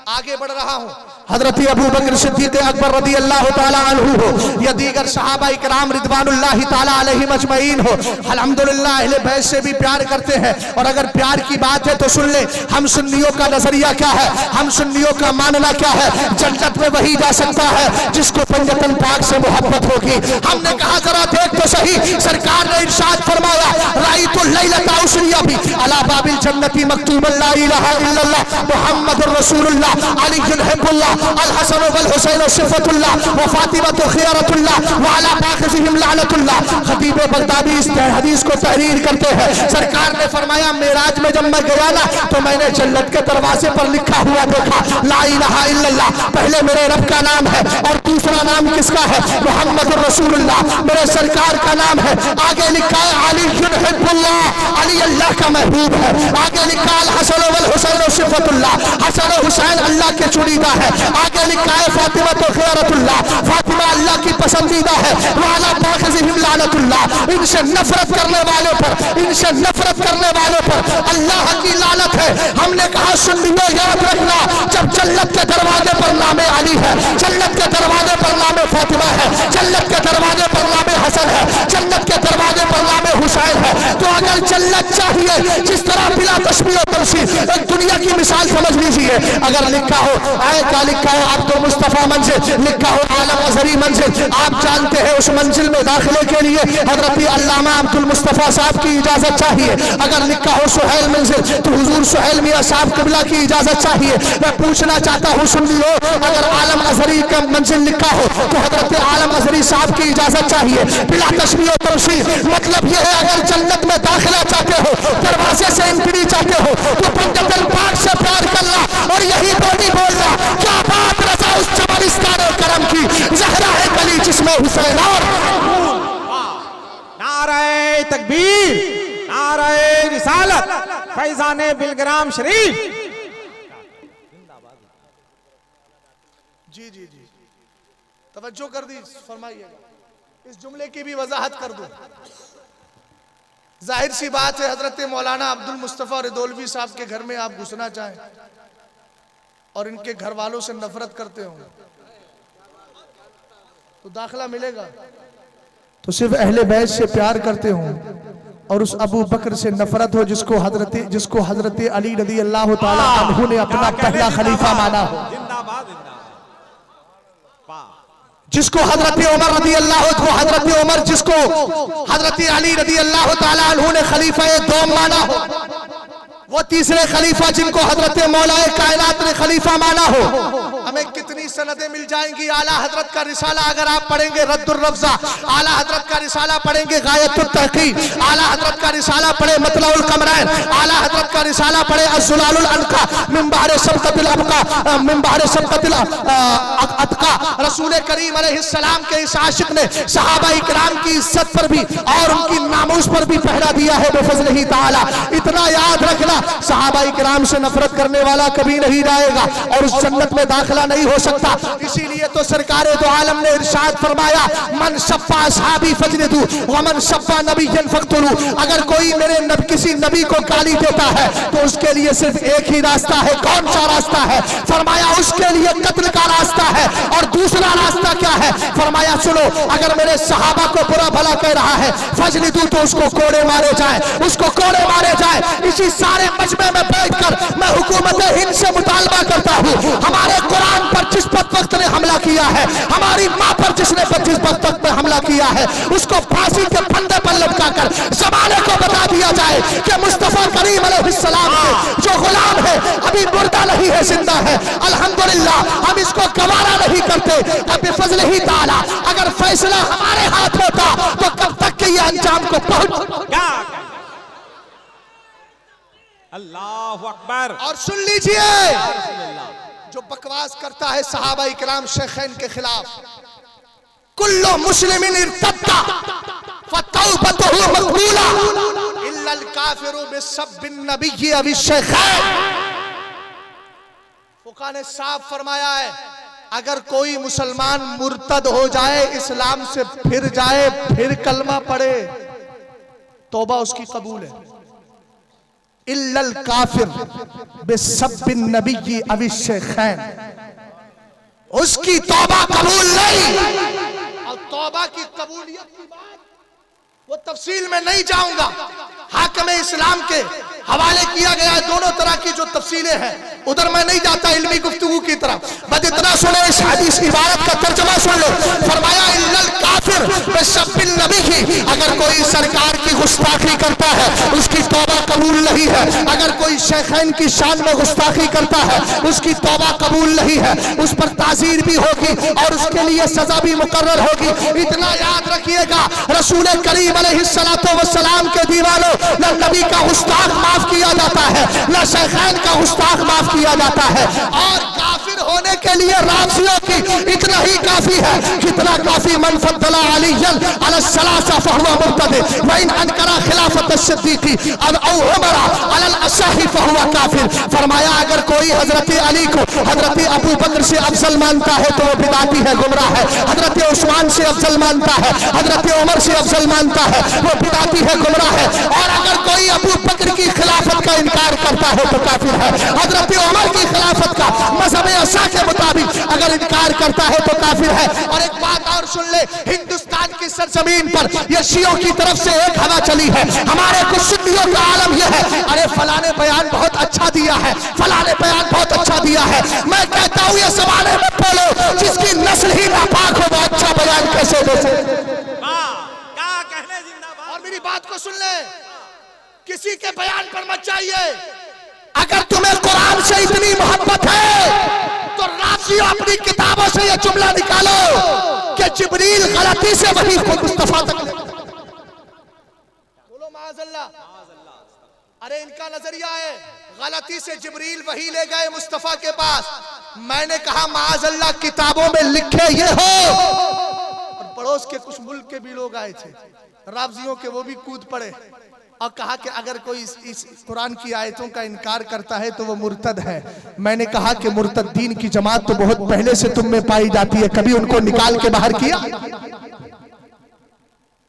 आगे बढ़ रहा हूँ। हजरत अबू बकर सिद्दीक अकबर रदी अल्लाह ताला अन्हु हो या दीगर सहाबा इकराम रिदवानुल्लाहि ताला अलैहिम अजमईन हो, अल्हम्दुलिल्लाह अहले बैत से भी प्यार करते हैं। और अगर प्यार की बात है तो सुन ले, हम सुन्नियों का नजरिया क्या है, हम सुन्नियों का मानना क्या है। जन्नत में वही जा सकता है जिसको पंजतन पाक से मोहब्बत होगी। हमने कहा जरा देख तो सही, सरकार ने इरशाद फरमाया, राईतुल लैलता उसरिया भी अला बाबिल जन्नती मक्तूबन ला इलाहा इल्लल्लाह मुहम्मदुर रसूलुल्लाह अलीयुल हिब्बुल्लाह अल हसन वल हुसैन सिफतुल्लाह व फातिमा खियारतुल्लाह व अला बाखिहिम लानतुल्लाह। खतीब बगदादी इस हदीस को तहरीर करते हैं। सरकार ने फरमाया मेराज में जब मैं गया ना तो मैंने जन्नत के दरवाजे पर लिखा हुआ देखा, ला इलाहा इल्लल्लाह, पहले मेरे रब का नाम है और दूसरा नाम किसका है, मुहम्मदुर रसूलुल्लाह, मेरे सरकार का नाम है। आगे लिखा है अलीयुल हिब्बुल्लाह, अली अल्लाह का महबूब है। आगे लिखा है हसन वल हुसैन सिफतुल्लाह, हसन हुसैन अल्लाह के चुनीदा है। आगे लिखा है फातिमा तो खियारतुल्लाह, फातिमा अल्लाह की पसंदीदा है। वाला बाखिहिम लानतुल्लाह, इनसे नफरत करने वालों पर, इनसे नफरत करने वालों पर अल्लाह की लानत है। हमने कहा सुन्नियों याद रखना, जब जन्नत के दरवाजे पर नामे अली है, जन्नत के दरवाजे पर नामे फातिमा है, जन्नत के दरवाजे पर नामे हसन है, जन्नत के दरवाजे पर नामे हुसैन है, तो अगर जन्नत चाहिए जिस तरह बिला तशबीह और तमसील, एक दुनिया की मिसाल समझ लीजिए। अगर लिखा हो आए क्या लिखा है, अब्दुल मुस्तफा मंजिल लिखा हो आलम अज़हरी मंजिल, आप जानते हैं उस मंजिल में दाखिले के लिए हजरत अल्लामा अब्दुल मुस्तफ़ा साहब की इजाजत चाहिए। अगर लिखा हो सुहैल मंजिल तो हुजूर सुहैल मियां साहब क़िबला की इजाजत चाहिए। मैं पूछना चाहता हूँ, सुन लियो, अगर आलम अज़हरी का मंजिल लिखा हो तो हजरत आलम अज़हरी साहब की इजाजत चाहिए बिला तशबीह और तमसील। मतलब यह है, अगर जन्नत में दाखिला चाहते हो, दरवाजे से एंट्री चाहते हो तो पंजतल पाक से प्यार करना और यही बोली बोलना। क्या बात रजा उस चमनिस्तान करम की, ज़हरा है गली जिसमें हुसैन और नारे तकबीर, नारे रिसालत, फैजाने बिलग्राम शरीफ। जी जी जी, तवज्जो कर दी, फरमाइएगा। इस जुमले की भी वजाहत कर दूं। जाहिर सी बात है, हजरत मौलाना अब्दुल मुस्तफ़ा रिदोलवी साहब के घर में आप घुसना चाहें और इनके घर वालों से नफरत करते हो तो दाखिला मिलेगा? तो सिर्फ अहले बैत से प्यार करते हो और उस अबू बकर से नफरत हो जिसको हजरत अली रज़ी अल्लाह ताला अन्हु ने अपना पहला खलीफा माना हो, जिसको हजरत उमर रज़ी अल्लाह जिसको हजरत अली रज़ी अल्लाह ताला अन्हु ने खलीफा दोम माना हो, वो तीसरे खलीफा जिनको हजरत मौलाए कायनात ने खलीफा माना हो। हमें कितनी सनदें मिल जाएंगी। आला हजरत का रिसाला अगर आप पढ़ेंगे रद्दुर रफ़्ज़ा, आला हजरत का रिसाला पढ़ेंगे गायतुत तहक़ीक़, आला हजरत का रिसाला पढ़े मतलउल कमरैन, आला हजरत का रिसाला पढ़े अज़्ज़ुलालुल अनक़ा मिन बहर सबक़तिल अबक़ा मिन बहर सबक़तिल अतक़ा। रसूल करीम अलैहिस्सलाम के इस आशिक ने सहाबा इकराम की इज्जत पर भी और उनकी नामूस पर भी पहरा दिया है बिफ़ज़्लिही ताला। इतना याद रखना, सहाबा इकराम से नफरत करने वाला कभी नहीं जाएगा और उस जन्नत में दाखिला नहीं हो सकता। इसीलिए तो सरकारे दो आलम ने इरशाद फरमाया, मन सब्बा असहाबी फजलिदू व मन सब्बा नबिय्यन फक़्तुलू। अगर कोई मेरे किसी नबी को गाली देता है तो उसके लिए सिर्फ एक ही रास्ता है। कौन सा रास्ता है? फरमाया उसके लिए कत्ल का रास्ता है। और दूसरा रास्ता क्या है? फरमाया सुनो, अगर मेरे सहाबा को बुरा भला कह रहा है फजलिदू तो उसको कोड़े मारे जाए, उसको कोड़े मारे जाए। इसी सारे मजमे में बैठकर मैं हुकूमत हिंद से मुतालबा करता हूँ, हमारे कुरान पर जिस बदबख्त ने हमला किया है, हमारी माँ पर जिसने 25 बदबख्त में हमला किया है, उसको फांसी के फंदे पर लटकाकर ज़माने को बता दिया जाए कि मुस्तफ़ा करीम अलैहिस्सलाम के जो गुलाम है अभी मुर्दा नहीं है, जिंदा है। अल्हम्दुलिल्लाह, हम इसको गवारा नहीं करते। बिफ़ज़्लिही ताला अगर फैसला हमारे हाथ होता तो कब तक के ये अंजाम को पहुंच। अल्लाहु अकबर। और सुन लीजिए, जो बकवास करता है सहाबा इकराम शेखैन के खिलाफ, कुल्लु मुस्लिमिन इर्तद्दा फतौबतुहु मक़बूला इल्लल काफिरु बिसब्बिन नबिय्यि अव शेखैन। फुक़हा ने साफ फरमाया है, अगर कोई मुसलमान मुर्तद हो जाए, इस्लाम से फिर जाए, फिर कलमा पढ़े, तौबा उसकी कबूल है। इल्लल काफिर बिसब्बिन नबिय्यि अव शेखैन, उसकी तौबा कबूल नहीं। और तौबा की कबूलियत की बात वो तफसील में नहीं जाऊंगा, हाकिम इस्लाम के हवाले किया गया है। दोनों तरह की जो तफसीलें हैं उधर मैं नहीं जाता इल्मी गुफ्तगू की तरफ। बस इतना सुने, इस हदीस इबारत का तर्जुमा सुन लो। फरमाया इल्लल काफिर बिसब्बिन नबिय्यि, अगर कोई सरकार की गुस्ताखी करता है उसकी तौबा कबूल नहीं है। अगर कोई शेखैन की शान में गुस्ताखी करता है उसकी तौबा कबूल नहीं है। उस पर ताज़ीर भी होगी और उसके लिए सजा भी मुकर्रर होगी। इतना याद रखिएगा, रसूल करीम अलैहिस्सलातु वस्सलाम के दीवानों, न नबी का गुस्ताख माफ किया जाता है, न शेखैन का गुस्ताख माफ किया जाता है। और काफिर होने के लिए राफ़ियों की इतना ही काफी है, कितना काफी, मन फद्दला अलिय्यन अला सलासा फहुवा मुब्तदी व इन अनकरा खिलाफत सिद्दीक़ी औ उमरा अलल असही फहुवा काफिर। फरमाया अगर कोई हजरत अली को हजरत अबू बकर से अफजल मानता है तो वो बिदाती है, गुमराह है। हजरत उस्मान से अफजल मानता है, हजरत उमर से अफजल मानता है, वो बिदाती है, गुमराह है। और अगर कोई अबू बकर की खिलाफत का इनकार करता है तो काफिर है। हजरत उमर की खिलाफत का मज़हब असा के मुताबिक अगर इनकार करता है तो काफिर है। और एक बात और सुन ले, हिंदुस्तान की सरजमीन पर ये शियों की तरफ से एक हवा चली है। हमारे कुछ सुन्नियों का आलम यह है, अरे फलाने बयान बहुत अच्छा दिया है, फलाने बयान बहुत अच्छा दिया है। मैं कहता हूं ये सवाल मत बोलो, जिसकी नस्ल ही नापाक हो वो अच्छा बयान कैसे दे सकते? क्या कहने जिंदाबाद। और मेरी बात को सुन ले, किसी के बयान पर मत जाइए। अगर तुम्हें कुरान से इतनी मोहब्बत है तो राज़ियों अपनी किताबों से यह जुमला निकालो कि जिब्रील गलती से वही खुद मुस्तफा तक ले। बोलो माअज़ल्लाह। अरे इनका नजरिया है गलती से जिब्रील वही ले गए मुस्तफा के पास। मैंने कहा माअज़ल्लाह किताबों में लिखे ये हो। और पड़ोस के कुछ मुल्क के भी लोग आए थे, राज़ियों के, वो भी कूद पड़े और कहा कि अगर कोई इस कुरान की आयतों का इनकार करता है तो वो मुर्तद है। मैंने कहा कि मुर्तदीन की जमात तो बहुत पहले से तुम में पाई जाती है, कभी उनको निकाल के बाहर किया?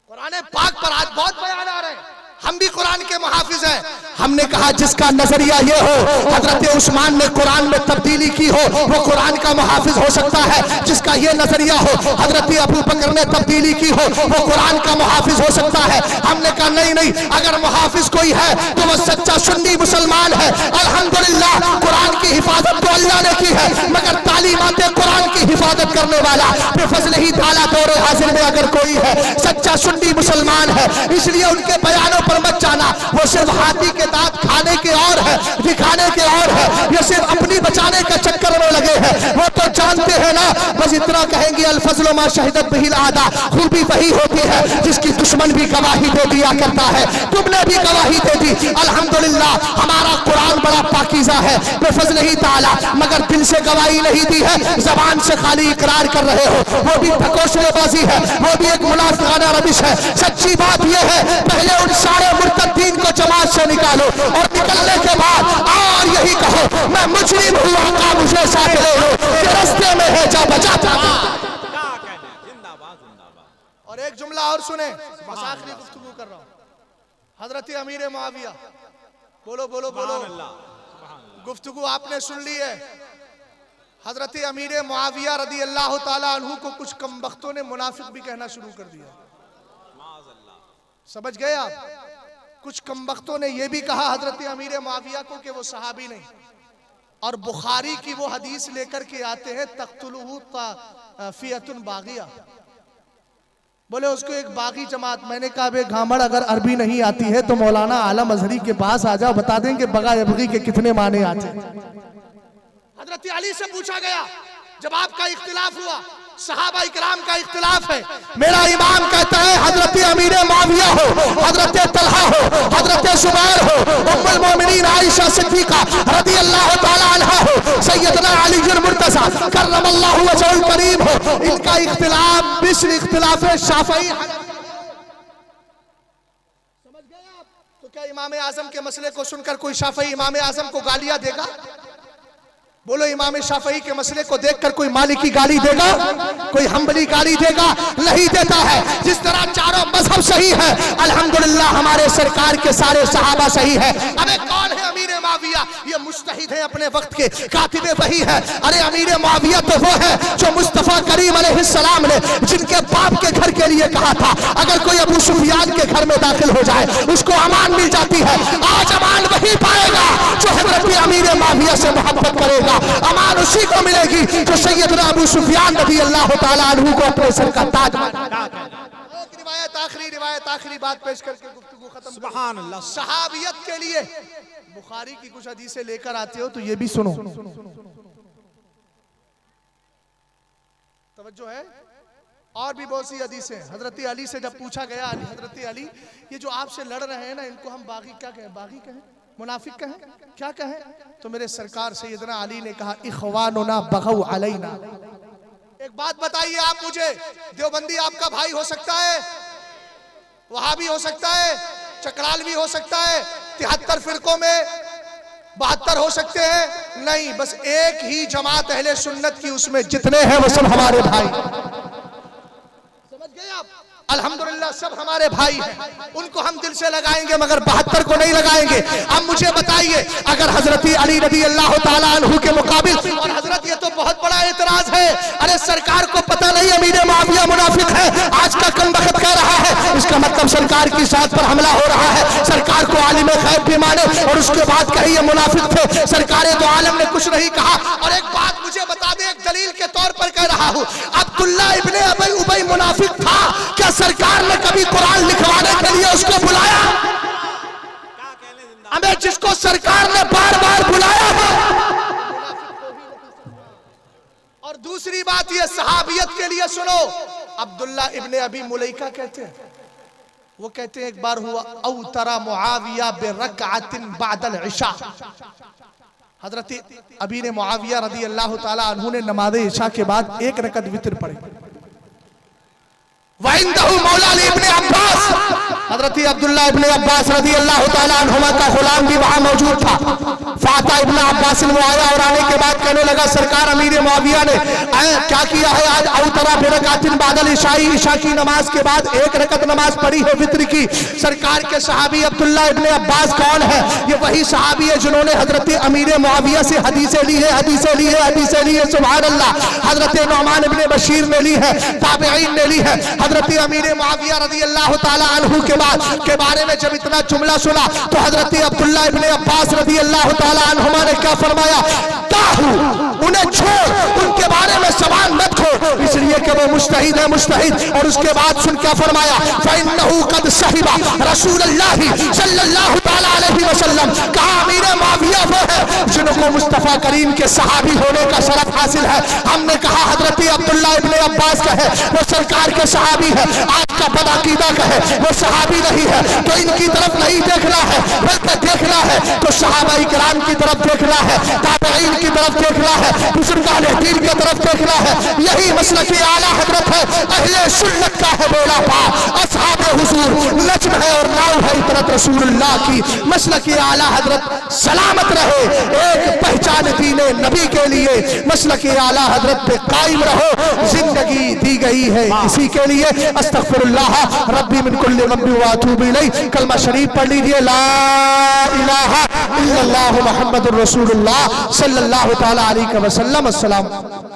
कुरान पाक पर आज बहुत बयान आ रहे हैं, हम भी कुरान के मुहाफिज हैं। हमने कहा जिसका नजरिया ये हो, हजरत उस्मान ने कुरान में तब्दीली की हो, वो कुरान का मुहाफिज हो सकता है। जिसका ये नजरिया हो, हजरत अबू बकर ने तब्दीली की हो, वो कुरान का मुहाफिज हो सकता है। हमने कहा नहीं नहीं, अगर मुहाफिज कोई है तो वो सच्चा सुन्नी मुसलमान है। अल्हम्दुलिल्लाह कुरान की हिफाजत तो अल्लाह ने की है, मगर तालीमात कुरान की हिफाजत करने वाला बेफज़ल ही ताला दौरे हाजिर में अगर कोई है सच्चा सुन्नी मुसलमान है। इसलिए उनके बयानों पर मत जाना। वो सिर्फ हाथी के दांत खाने के और है, दिखाने के और है, ये सिर्फ अपनी बचाने के चक्कर में लगे हैं। वो तो जानते हैं ना, बस इतना कहेंगे अल-फज़्लु मा शहिदत बिहिल आदा, खूबी वही होती है जिसकी दुश्मन भी गवाही दे दिया करता है। तुमने भी गवाही दे दी। अल्हम्दुलिल्लाह हमारा कुरान बड़ा पाकीज़ा है बेफज़ल ही ताला, मगर दिल से गवाही नहीं दी है, जबान से खाली इकरार कर रहे हो, वो भी ढकोसलेबाजी है, वो भी एक मुनाफिकाना रविश है। सच्ची बात यह है, पहले उन सारे मुर्तदीन को जमात से निकालो और निकलने के बाद और यही कहो मैं मुजरिम हूँ, आका मुझे साथ ले लो, ये रास्ते में है जा बचाता। क्या कहने जिंदाबाद जिंदाबाद। और एक जुमला और सुने, बस आखिरी गुफ्तगू कर रहा हूँ। हजरत अमीर मुआविया, बोलो बोलो बोलो, गुफ्तगू आपने सुन ली है। हजरत अमीर मुआविया रदी अल्लाह ताला अन्हु को कुछ कमबख्तों ने मुनाफिक भी कहना शुरू कर दिया। समझ गए आप? कुछ कमबख्तों ने यह भी कहा हजरत अमीर मुआविया को कि वो सहाबी नहीं, और बुखारी की वो हदीस लेकर के आते हैं तख्तुलहु फियतुन बागिया, बोले उसको एक बागी जमात। मैंने कहा बे घामड़, अगर अरबी नहीं आती है तो मौलाना आलम अजहरी के पास आ जाओ, बता देंगे बगा यबगी के कितने माने आते हैं। हजरत अली से पूछा गया, जब आपका इख्तिलाफ हुआ, सहाबा इकराम का इख्तिलाफ है, मेरा इमाम कहता है हजरत अमीर मुआविया हो, हजरत तलहा हो, हजरत जुबैर हो, उम्मुल मोमिनीन आयशा सिद्दीका रदी अल्लाह ताला अन्हा हो, सैयदना अली मुर्तज़ा करमल्लाहु वजहुल करीम हो, इनका इख्तिलाफ बिस्र इख्तिलाफ शाफई। समझ गए आप? तो क्या इमाम आजम के मसले को सुनकर कोई शाफई इमाम आजम को गालियां देगा? बोलो इमाम शाफई के मसले को देखकर कोई मालिकी गाली देगा? कोई हम्बली गाली देगा? नहीं देता है। जिस तरह चारों मजहब सही है, अल्हम्दुलिल्लाह हमारे सरकार के सारे सहाबा सही है। अबे कौन है अमीर मुआविया? ये मुज्तहिद है अपने वक्त के, कातिबे वही है। अरे अमीर मुआविया तो वो है जो मुस्तफा करीम अलैहिस्सलाम ने जिनके बाप के घर के लिए कहा था अगर कोई अबू सुफियान के घर में दाखिल हो जाए उसको अमान मिल जाती है। आज अमान वही पाएगा जो हजरत अमीर मुआविया से मोहब्बत करेगा। अमान उसी को मिलेगी जो सैयदना अबू सुफियान रज़ी अल्लाह ताला अन्हु को अपने सर का ताज माना। एक रिवायत आखिरी बात पेश करके गुफ्तगू खत्म। सुभान अल्लाह। सहाबियत के लिए बुखारी की कुछ हदीसें लेकर आते हो तो ये भी सुनो, तवज्जो है। और भी बहुत सी हदीसें। हजरत अली से जब पूछा गया, हजरत अली ये जो आपसे लड़ रहे हैं ना, इनको हम बागी क्या कहें? बागी कहें? मुनाफिक कहें? क्या कहें? तो मेरे सरकार सैयदना अली ने कहा इखवानुना बगौ अलैना। एक बात बताइए आप मुझे, देवबंदी आपका भाई हो सकता है, वहाबी हो सकता है, चकरालवी हो सकता है, 73 फिरकों में 72 हो सकते हैं? नहीं, बस एक ही जमात अहले सुन्नत की, उसमें जितने हैं वो सब हमारे भाई। समझ गए आप? अल्हम्दुलिल्लाह सब हमारे भाई हैं, उनको हम दिल से लगाएंगे मगर 72 को नहीं लगाएंगे। अब मुझे बताइए, अगर हजरत अली रज़ी अल्लाह ताला अन्हु के मुकाबिल, और हजरत ये तो बहुत बड़ा एतराज है, अरे सरकार को पता नहीं अमीर मुआविया मुनाफिक है, आज का कम वक्त कह रहा है, इसका मतलब सरकार की साथ पर हमला हो रहा है। सरकार को आलिम गैब भी माने और उसके बाद कहे ये मुनाफिक थे, सरकार दो आलम ने कुछ नहीं कहा। और एक बात मुझे बता दे, एक दलील के तौर पर कह रहा हूं, अब्दुल्ला इब्ने अबी उबई मुनाफिक था क्या? सरकार ने कभी कुरान लिखवाने के लिए उसको बुलाया? हमें जिसको सरकार ने बार बार बुलाया है। और दूसरी बात ये सहाबियत के लिए सुनो, अब्दुल्ला इब्ने अबी मुलैका कहते हैं, वो कहते हैं एक बार हुआ औ तरा मुआविया बिरकअतिन बादल इशा, हजरत अबी ने मुआविया रज़ी अल्लाह ताला अन्हु ने नमाज इशा के बाद एक रकअत वितर पढ़ी। वइंदहु मौला अली इब्ने अब्बास, हजरत अब्दुल्ला इब्ने अब्बास रज़ी अल्लाह ताला अन्हुमा का गुलाम भी वहां मौजूद था। फाता इब्ने अब्बास वो आया और आने के बाद कहने लगा, सरकार अमीर मुआविया ने क्या किया है आज? औतरा बिरकातिन बादल इशाई, इशा की नमाज के बाद एक रकत नमाज पढ़ी है वित्र की। सरकार के सहाबी अब्दुल्ला इब्ने अब्बास कौन है? ये वही सहाबी है जिन्होंने हजरत अमीर मुआविया से हदीसें ली है, हदीसें ली है, हदीसें ली है। सुभान अल्लाह। हजरत नुमान इब्ने बशीर ने ली है, ताबईन ने ली है। हजरत अमीर मुआविया रज़ी अल्लाह ताला अन्हु के बारे में जब इतना जुमला सुना तो हजरत अब्दुल्ला इब्ने अब्बास रज़ी अल्लाह ताला अन्हुमा ने क्या फरमाया? ताहू, उन्हें छोड़, उनके बारे में सवाल मत करो, इसलिए कि वो मुज्तहिद है, मुज्तहिद। और उसके बाद सुन क्या फरमाया? फइन्नहु कद सहिबा रसूलुल्लाह सल्लल्लाहु ताला अलैहि वसल्लम। कहा अमीर मुआविया वो है जिनको मुस्तफा करीम के सहाबी होने का शरफ हासिल है। हमने कहा हजरत अब्दुल्ला इब्ने अब्बास का है, वो सरकार के सहाबी है। आज का बदअकीदा का है, वो सहाबी नहीं है, तो इनकी तरफ नहीं देखना है, बल्कि देखना है तो सहाबाई किराम की तरफ देखना है, ताबईन की तरफ देखना है, बुजुर्गाने दीन की तरफ देखना है। यही मसलक आला हजरत है, अहले सुन्नत का है बेड़ा पार, असहाबे हुजूर नज्म है और नाव है इतरत रसूलुल्लाह की। मसलक आला हजरत सलामत रहे, एक पहचान दीने नबी के लिए मसलक आला हजरत पे कायम रहो। जिंदगी दी गई है इसी के लिए। अस्तगफिरुल्लाह रब्बी मिन कुल्लि ज़ंबि व अतूबु इलैह। कलमा शरीफ पढ़ लीजिए, ला इलाहा इल्लल्लाहु मुहम्मदुर रसूलुल्लाह सल्लल्लाहु ताला अलैहि वसल्लम। अस्सलाम।